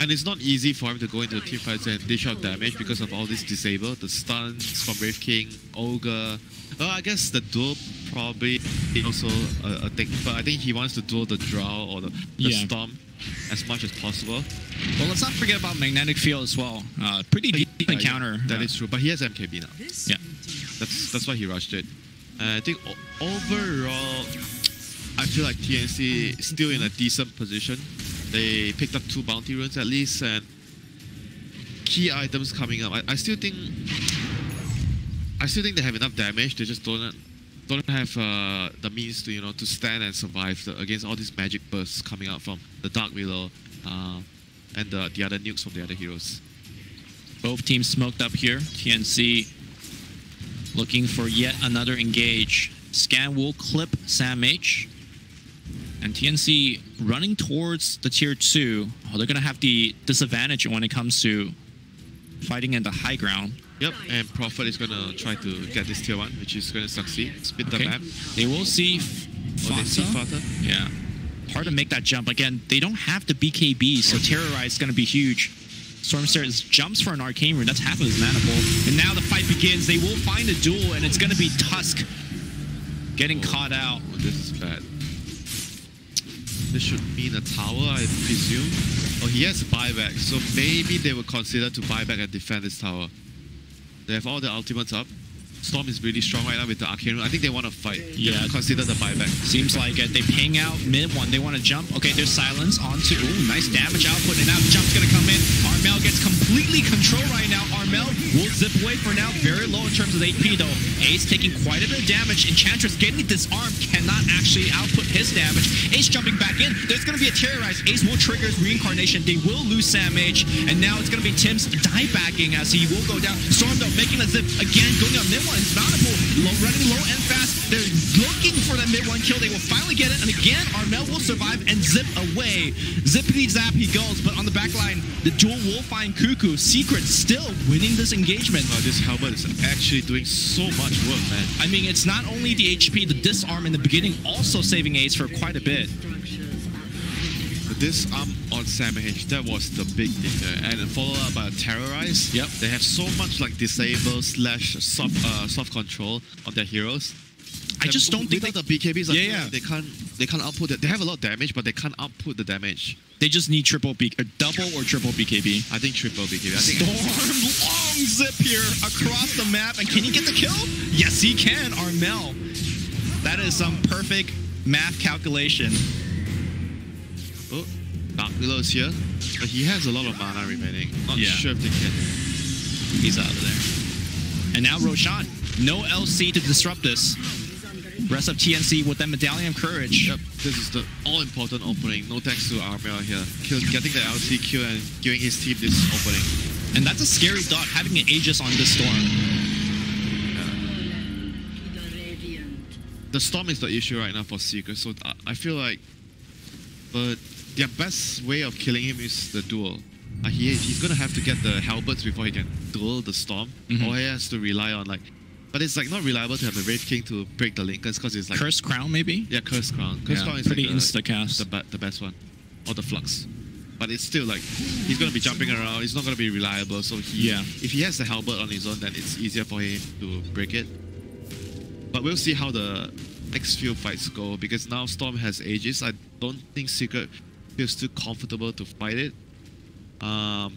And it's not easy for him to go into the team fights and dish out damage because of all this disable, the stuns from Wraith King, Ogre. I guess the duel probably is also a thing, but I think he wants to duel the Drow or the Storm as much as possible. Well, let's not forget about Magnetic Field as well. Pretty deep encounter. That is true, but he has MKB now. Yeah. That's why he rushed it. I think overall, I feel like TNC is still in a decent position. They picked up 2 bounty runes at least, and key items coming up. I still think they have enough damage. They just don't have the means to to stand and survive against all these magic bursts coming out from the Dark Willow and the other nukes from the other heroes. Both teams smoked up here. TNC looking for yet another engage. Scan will clip Samh. And TNC running towards the tier 2. Oh, they're going to have the disadvantage when it comes to fighting in the high ground. Yep, and Prophet is going to try to get this tier 1, which is going to succeed. Split the map. They will see Fata. Yeah. Hard to make that jump. Again, they don't have the BKB, so Terrorize is going to be huge. Stormster jumps for an Arcane Rune. That's half of his mana pool. And now the fight begins. They will find a duel, and it's going to be Tusk getting caught out. Oh, this is bad. This should mean a tower, I presume. Oh, he has buyback, so maybe they will consider to buy back and defend this tower. They have all the ultimates up. Storm is really strong right now with the Arcane Rune. I think they want to fight. Yeah. Consider the buyback. Seems like it. They ping out mid one. They want to jump. Okay, there's silence onto. Ooh, nice damage output. And now the jump's going to come in. Armel gets completely controlled right now. Armel will zip away for now. Very low in terms of HP though. Ace taking quite a bit of damage. Enchantress getting disarmed. Cannot actually output his damage. Ace jumping back in. There's going to be a Terrorize. Ace will trigger his reincarnation. They will lose Samh. And now it's going to be Tim's die backing as he will go down. Storm though making a zip again. Going up mid one. It's mountable. Running low and fast. They're looking for that mid one kill. They will finally get it. And again, Armel will survive and zip away. Zippity zap he goes. But on the back line, the duel will find Cuckoo. Secret still winning this engagement. This helmet is actually doing so much work, man. I mean, it's not only the HP, the disarm in the beginning, also saving Ace for quite a bit. The disarm on Samh, that was the big thing there. And followed up by a Terrorize. Yep. They have so much like disable / soft control on their heroes. I just don't think the BKBs. They can't output it. They have a lot of damage, but they can't output the damage. They just need double or triple BKB. I think triple BKB. Storm long zip here across the map, and can he get the kill? Yes, he can. Armel. That is some perfect math calculation. Oh, Dark Willow is here, but he has a lot of mana remaining. Not sure if they can. He's out of there. And now Roshan. No LC to disrupt this. Rest of TNC with that Medallion of Courage. Yep, this is the all-important opening. No thanks to Armel here. Getting the LC kill and giving his team this opening. And that's a scary thought, having an Aegis on this Storm. The Radiant. The Storm is the issue right now for Seeker, so I feel like but their best way of killing him is the duel. He's gonna have to get the halberds before he can duel the Storm, or he has to rely on like. But it's like not reliable to have the Wraith King to break the Linkers because it's like Cursed Crown, maybe? Yeah, Cursed Crown. Cursed Crown is pretty like insta-cast. the best one, or the Flux. But it's still like he's gonna be jumping around. He's not gonna be reliable. So if he has the halberd on his own, then it's easier for him to break it. But we'll see how the next few fights go because now Storm has Aegis. I don't think Secret feels too comfortable to fight it.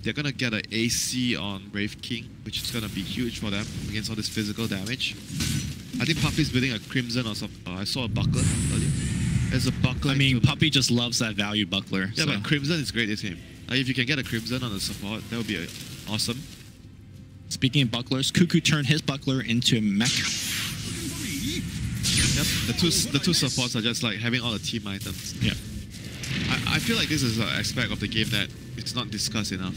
They're gonna get an AC on Wraith King, which is gonna be huge for them against all this physical damage. I think Puppy's building a Crimson or something. I saw a Buckler earlier. There's a Buckler. I mean, Puppy just loves that value Buckler. Yeah, so. but Crimson is great this game. If you can get a Crimson on the support, that would be awesome. Speaking of Bucklers, Cuckoo turned his Buckler into a mech. Yep, the two supports are just like having all the team items. Yeah. I feel like this is an aspect of the game that it's not discussed enough.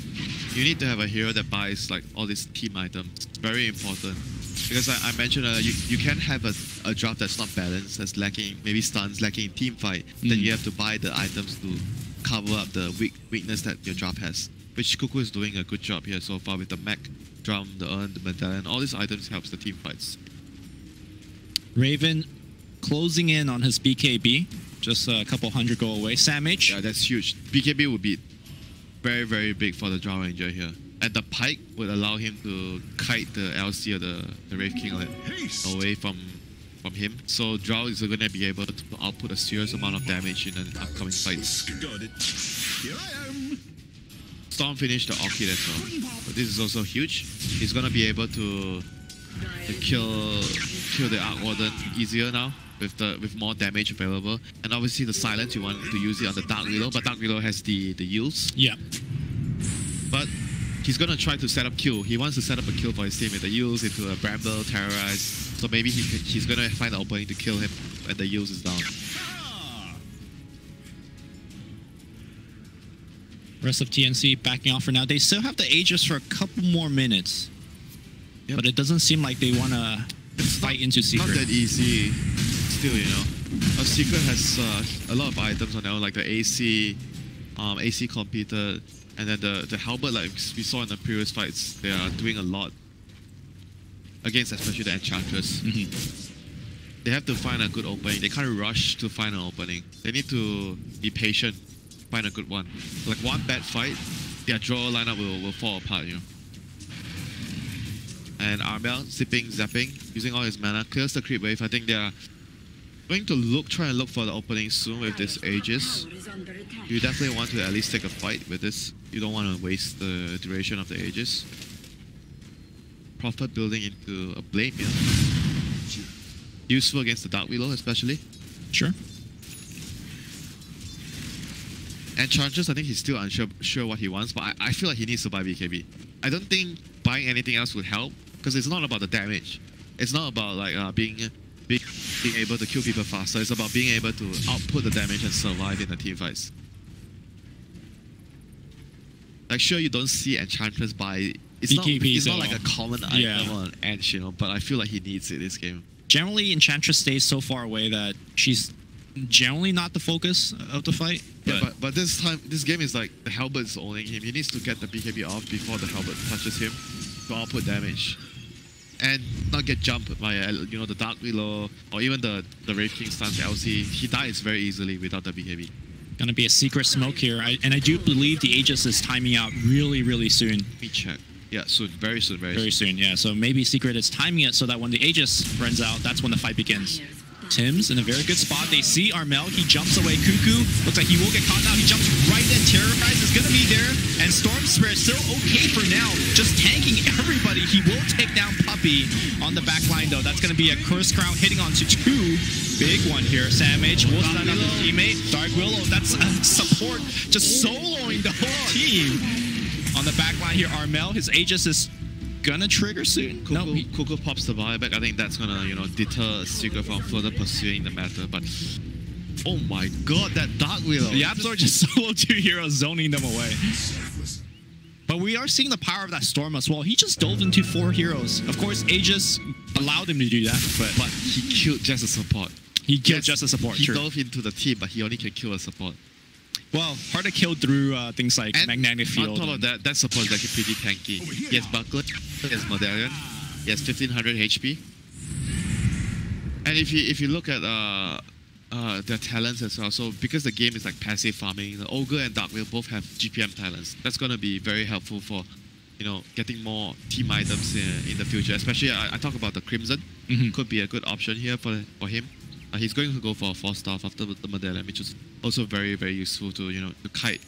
You need to have a hero that buys like all these team items. It's very important. Because I mentioned you can have a draft that's not balanced, that's lacking maybe stuns, lacking in team fight. Then you have to buy the items to cover up the weakness that your draft has. Which Cuckoo is doing a good job here so far with the mech, drum, the urn, the medallion. All these items helps the team fights. Raven closing in on his BKB. Just a couple hundred go away. Sam H. Yeah, that's huge. BKB would be very, very big for the Drow Ranger here. And the Pike would allow him to kite the LC or the Wraith King away from him. So Drow is going to be able to output a serious amount of damage in the upcoming fights. Storm finished the Orchid as well. But this is also huge. He's going to be able to kill the Arc Warden easier now. With more damage available, and obviously the silence you want to use it on the Dark Willow, but Dark Willow has the yields. Yeah. But he's gonna try to set up kill. He wants to set up a kill for his team with the yields into a Bramble, Terrorize. So maybe he's gonna find an opening to kill him when the yields is down. Rest of TNC backing off for now. They still have the Aegis for a couple more minutes, but it doesn't seem like they want to fight into Secret. Not that easy. Still, you know, a Secret has a lot of items on there, like the AC completed, and then the halberd, like we saw in the previous fights, they are doing a lot against especially the Enchantress. They have to find a good opening. They can't rush to find an opening. They need to be patient, find a good one. Like one bad fight, their draw lineup will fall apart, you know. And Armel, zipping, zapping, using all his mana, clears the creep wave. I think they are going to try and look for the opening soon with this Aegis. You definitely want to at least take a fight with this. You don't want to waste the duration of the Aegis. Prophet building into a Blade Mill. Useful against the Dark Willow especially. Sure. Enchantress, I think he's still unsure what he wants, but I feel like he needs to buy BKB. I don't think buying anything else would help, because it's not about the damage. It's not about like being able to kill people faster. It's about being able to output the damage and survive in the team fights. Like, sure, you don't see Enchantress buy. It's not like a common item on Ench, you know, but I feel like he needs it this game. Generally, Enchantress stays so far away that she's generally not the focus of the fight. Yeah, but this time, this game is like the halberd's owning him. He needs to get the BKB off before the halberd touches him to output damage. And not get jumped by, you know, the Dark Willow or even the Wraith King stuns LC. He dies very easily without the BKB. Gonna be a secret smoke here. And I do believe the Aegis is timing out really, really soon. Let me check. Yeah, soon. Very soon. Very soon, yeah. So maybe Secret is timing it so that when the Aegis runs out, that's when the fight begins. Tim's in a very good spot. They see Armel. He jumps away. Cuckoo looks like he will get caught now. He jumps right in. Terrorize is going to be there. And Storm Spirit still okay for now. Just tanking everybody. He will take down Puppy on the back line, though. That's going to be a Curse Crown hitting onto two. Big one here. Sam H will stun on his teammate. Dark Willow, that's support. Just soloing the whole team. On the back line here, Armel. His Aegis is gonna trigger soon. Cuckoo pops the buyback. I think that's gonna, you know, deter Secret from further pursuing the matter. But oh my god, that Dark Willow! The Absor just solo two heroes zoning them away. But we are seeing the power of that Storm as well. He just dove into 4 heroes. Of course, Aegis allowed him to do that, But he killed just a support. he killed just a support. He True. dove into the team, but he only can kill a support. Well, hard to kill through things like And magnetic field. on top of that, that support is actually pretty tanky. He has Buckler, he has Medallion, he has 1500 HP. And if you look at their talents as well, so because the game is like passive farming, the Ogre and Darkveil both have GPM talents. That's going to be very helpful for, you know, getting more team items in the future. Especially, I talk about the Crimson. Could be a good option here for him. He's going to go for a 4-star after the Medallion, which is also very, very useful to, you know, to kite.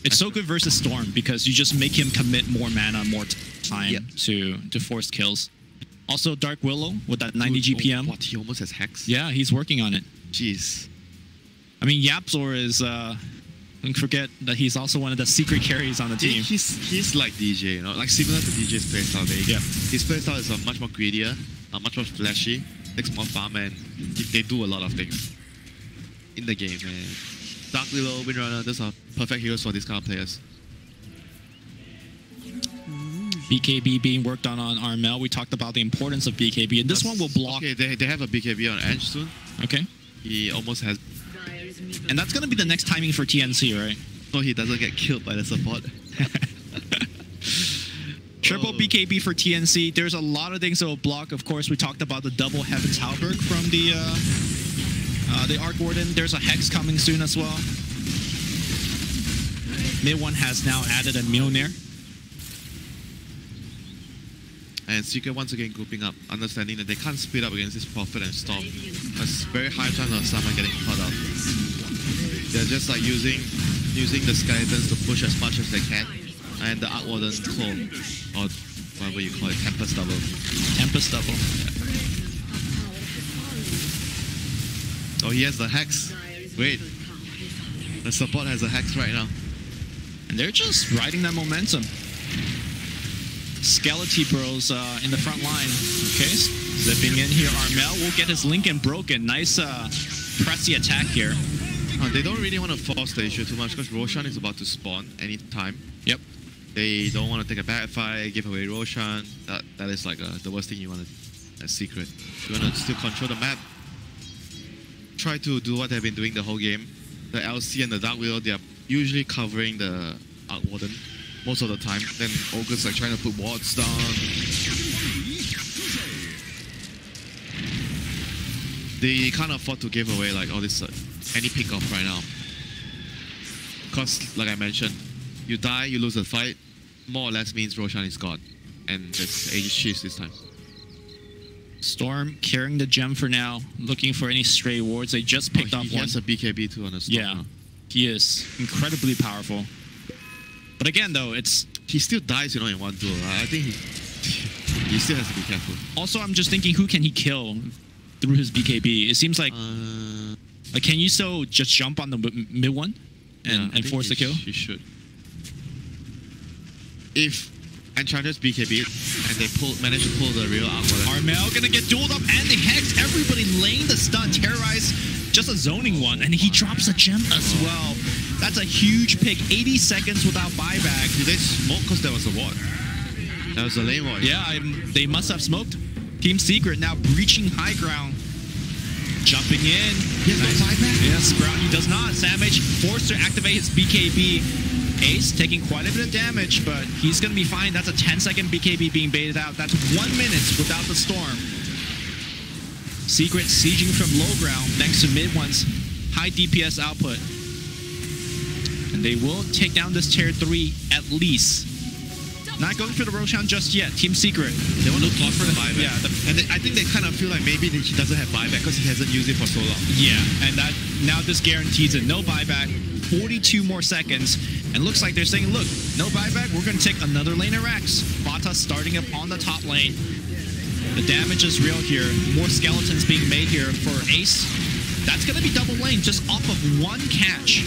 It's so good versus Storm because you just make him commit more mana, more time to force kills. Also, Dark Willow with that 90 GPM. What, he almost has Hex? Yeah, he's working on it. Jeez. I mean, Yapzor is, don't forget that he's also one of the secret carries on the team. He's like DJ, you know, like similar to DJ's playstyle. His playstyle is much more greedier, much more flashy, takes more farm, and they do a lot of things in the game. And Dark Willow, Windrunner, those are perfect heroes for these kind of players. BKB being worked on Armel. We talked about the importance of BKB, and this one will block. Okay, they have a BKB on Edge soon. Okay. He almost has. And that's going to be the next timing for TNC, right? So he doesn't get killed by the support. Triple BKB for TNC. There's a lot of things that will block. Of course, we talked about the double Heaven's Halberd from the Arc Warden. There's a Hex coming soon as well. Mid one has now added a Mjolnir. And Secret once again grouping up, understanding that they can't split up against this Prophet and Storm. It's very high chance of someone getting caught out. They're just like using the skeletons to push as much as they can. And the Arc Warden Claw, or whatever you call it, Tempest Double. Tempest Double. Oh, he has the Hex. Wait. The support has a Hex right now. And they're just riding that momentum. Skeleton Bros in the front line. Okay, zipping in here. Armel will get his Lincoln broken. Nice pressy attack here. They don't really want to force the issue too much because Roshan is about to spawn anytime. Yep. They don't want to take a bad fight, give away Roshan. That is like the worst thing you want to do as Secret. You want to still control the map. Try to do what they've been doing the whole game. The LC and the Dark Willow, they are usually covering the Arc Warden most of the time. Then Ogre's like trying to put wards down. They can't afford to give away like all this any pick off right now. Because like I mentioned, you die, you lose the fight, more or less means Roshan is gone. And it's Aegis Chiefs this time. Storm carrying the gem for now, looking for any stray wards. They just picked up one. He has a BKB too on the Storm. Yeah, he is incredibly powerful. But again, though, he still dies, you know, in one duel. I think he still has to be careful. Also, I'm just thinking, who can he kill through his BKB? It seems like, can you still just jump on the mid one and force the kill? He should. If Enchantress BKB and they manage to pull the real Aqua. Armel gonna get dueled up and the Hex. Everybody laying the stun. Terrorize just a zoning one, and he drops a gem as well. That's a huge pick. 80 seconds without buyback. Did they smoke because there was a ward? That was a lane ward. Yeah, they must have smoked. Team Secret now breaching high ground. Jumping in. He has no buyback? Yes, Brown, he does not. Savage forced to activate his BKB. Ace taking quite a bit of damage, but he's going to be fine. That's a 10-second BKB being baited out. That's 1 minute without the Storm. Secret sieging from low ground thanks to mid one's high DPS output. And they will take down this tier 3 at least. Not going for the Roshan just yet. Team Secret. They want to block for the buyback. Yeah, and I think they kind of feel like maybe he doesn't have buyback because he hasn't used it for so long. Yeah, and that now this guarantees it. No buyback. 42 more seconds. And looks like they're saying, look, no buyback. We're going to take another lane of Rex. Bata starting up on the top lane. The damage is real here. More skeletons being made here for Ace. That's going to be double lane just off of one catch.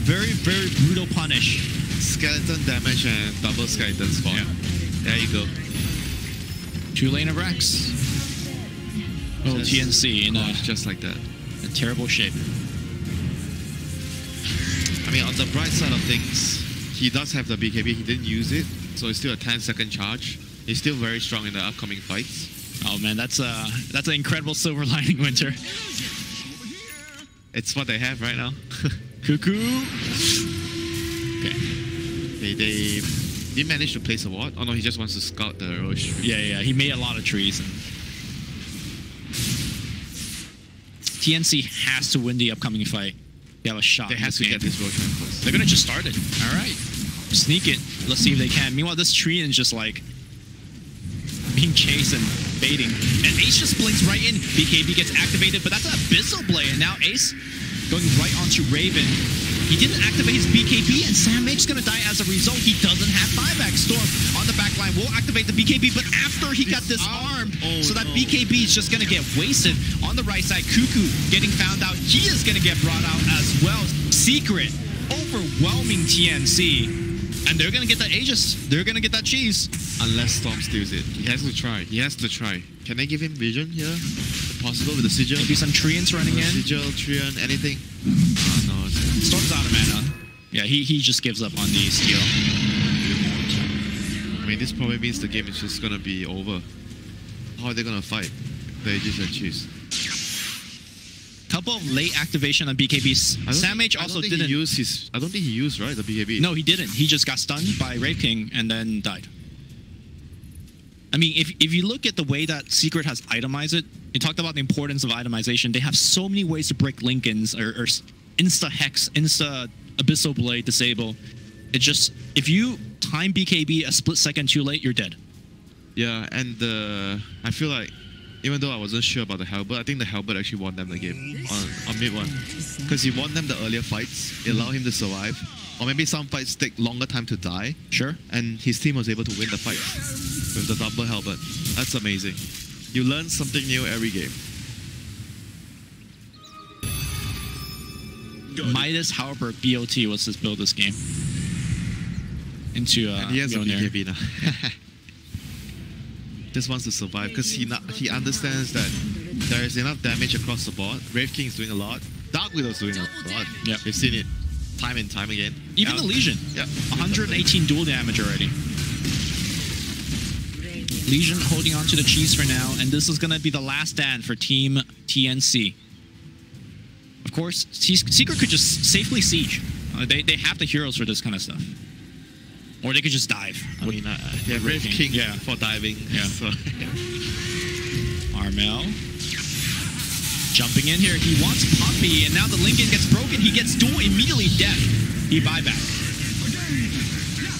Very, very brutal punish. Skeleton damage and double skeleton spawn. Yeah. There you go. 2 lane of Rex. Oh, TNC in just like that. A terrible shape. I mean, on the bright side of things, he does have the BKB. He didn't use it, so it's still a 10-second charge. He's still very strong in the upcoming fights. Oh man, that's an incredible silver lining, Winter. It's what they have right now. Cuckoo. Okay. They did manage to place a ward. Oh no, he just wants to scout the Roche. Yeah. He made a lot of trees. TNC has to win the upcoming fight. They have a shot. They have to get this Roche first. They're gonna just start it. All right. Sneak it. Let's see if they can. Meanwhile, this Treant is just like being chased and baiting. And Ace just blinks right in. BKB gets activated, but that's an Abyssal Blade. And now Ace going right onto Raven. He didn't activate his BKB, and Sam Mage's gonna die as a result. He doesn't have buyback. Storm on the back line will activate the BKB, but after he got disarmed, so that BKB is just gonna get wasted. On the right side, Cuckoo getting found out. He is gonna get brought out as well. Secret, overwhelming TNC, and they're gonna get that Aegis. They're gonna get that cheese. Unless Storm steals it. He has to try. He has to try. Can they give him vision here? If possible with the Sigil? Maybe some Treants running in. Sigil, Treant, anything? No. Storm's out of mana. Yeah, he just gives up on the steal. I mean, this probably means the game is just gonna be over. How are they gonna fight? The Aegis and cheese. Couple of late activation on BKBs. Sam Mage also didn't use his. I don't think he used the BKB. No, he didn't. He just got stunned by Wraith King and then died. I mean, if you look at the way that Secret has itemized it, you talked about the importance of itemization. They have so many ways to break Lincolns or insta Hex, insta Abyssal Blade, disable. It just, if you time BKB a split second too late, you're dead. Yeah, and I feel like, even though I wasn't sure about the Halberd, I think the Halberd actually won them the game on mid one. Because he won them the earlier fights, it allowed him to survive. Or maybe some fights take longer time to die. Sure. And his team was able to win the fight with the double Halberd. That's amazing. You learn something new every game. Midas Halberd BOT was his build this game. Into and he has a BKB now. Just wants to survive because he understands that there is enough damage across the board. Wraith King is doing a lot. Dark Widow's doing a lot. Yeah, we've seen it time and time again. Even the Legion. Yeah. 118 dual damage already. Legion holding on to the cheese for now, and this is going to be the last stand for Team TNC. Of course, Secret could just safely siege. They have the heroes for this kind of stuff. Or they could just dive. I mean, yeah, Wraith King for diving. Yeah. So. Armel. Jumping in here. He wants Puppy, and now the Lincoln gets broken. He gets dual immediately death. He buyback.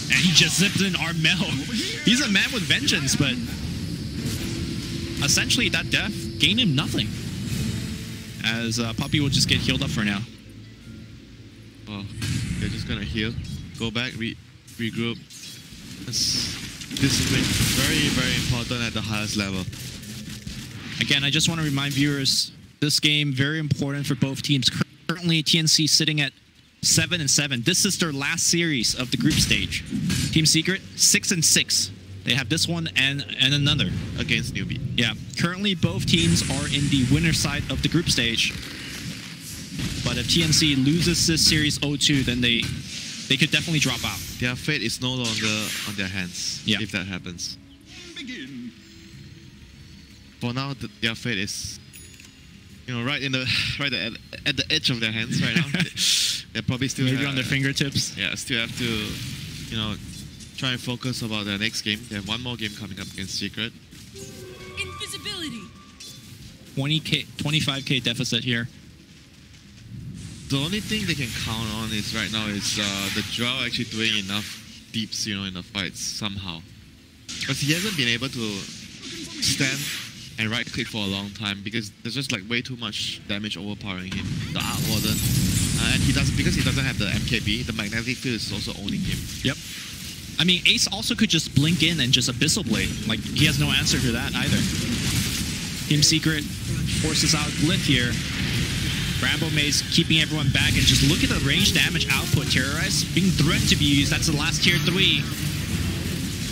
And he just zipped in Armel. He's a man with vengeance, but essentially that death gained him nothing. As Puppy will just get healed up for now. Oh, they're just gonna heal. Go back, regroup. Discipline. Very, very important at the highest level. Again, I just want to remind viewers, this game very important for both teams. Currently, TNC sitting at 7-7. This is their last series of the group stage. Team Secret 6-6. They have this one and another against Newbie. Yeah. Currently, both teams are in the winner's side of the group stage. But if TNC loses this series 0-2, then they could definitely drop out. Their fate is no longer on their hands. Yeah. If that happens. For now, their fate is, right at the edge of their hands right now. They probably still maybe on their fingertips. Yeah, still have to, try and focus about their next game. They have one more game coming up against Secret. Invisibility. 25k deficit here. The only thing they can count on is right now is the Drow actually doing enough deeps, in the fights somehow. Because he hasn't been able to stand and right click for a long time because there's just like way too much damage overpowering him. The Arc Warden, and because he doesn't have the MKB, the magnetic field is also owning him. Yep. I mean, Ace also could just blink in and just Abyssal Blade. Like, he has no answer to that either. Team Secret forces out Glyph here. Bramble Maze keeping everyone back, and just look at the range damage output. Terrorize being threatened to be used. That's the last tier 3.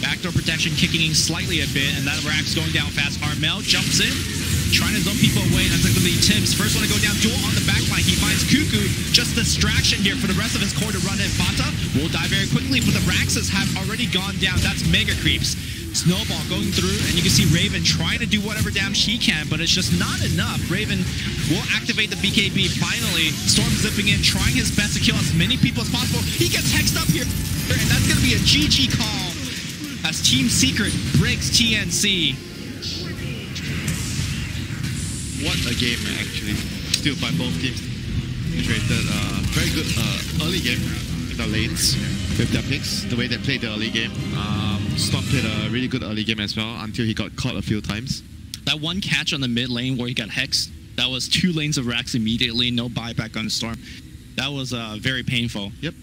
Backdoor protection kicking in slightly a bit, and that Rack's going down fast. Armel jumps in, trying to zone people away. That's going to be Tim's first one to go down. Duel on the back line. He finds Cuckoo. Just distraction here for the rest of his core to run in. Fata will die very quickly, but the Raxes have already gone down. That's Mega Creeps. Snowball going through, and you can see Raven trying to do whatever damage he can, but it's just not enough. Raven will activate the BKB finally. Storm zipping in, trying his best to kill as many people as possible. He gets hexed up here, and that's going to be a GG call as Team Secret breaks TNC. What a game, actually. Still by both teams. Rated, very good early game in the lanes with their picks, the way they played the early game. Storm played a really good early game as well until he got caught a few times. That one catch on the mid lane where he got hexed, that was 2 lanes of Rax immediately, no buyback on Storm. That was very painful. Yep.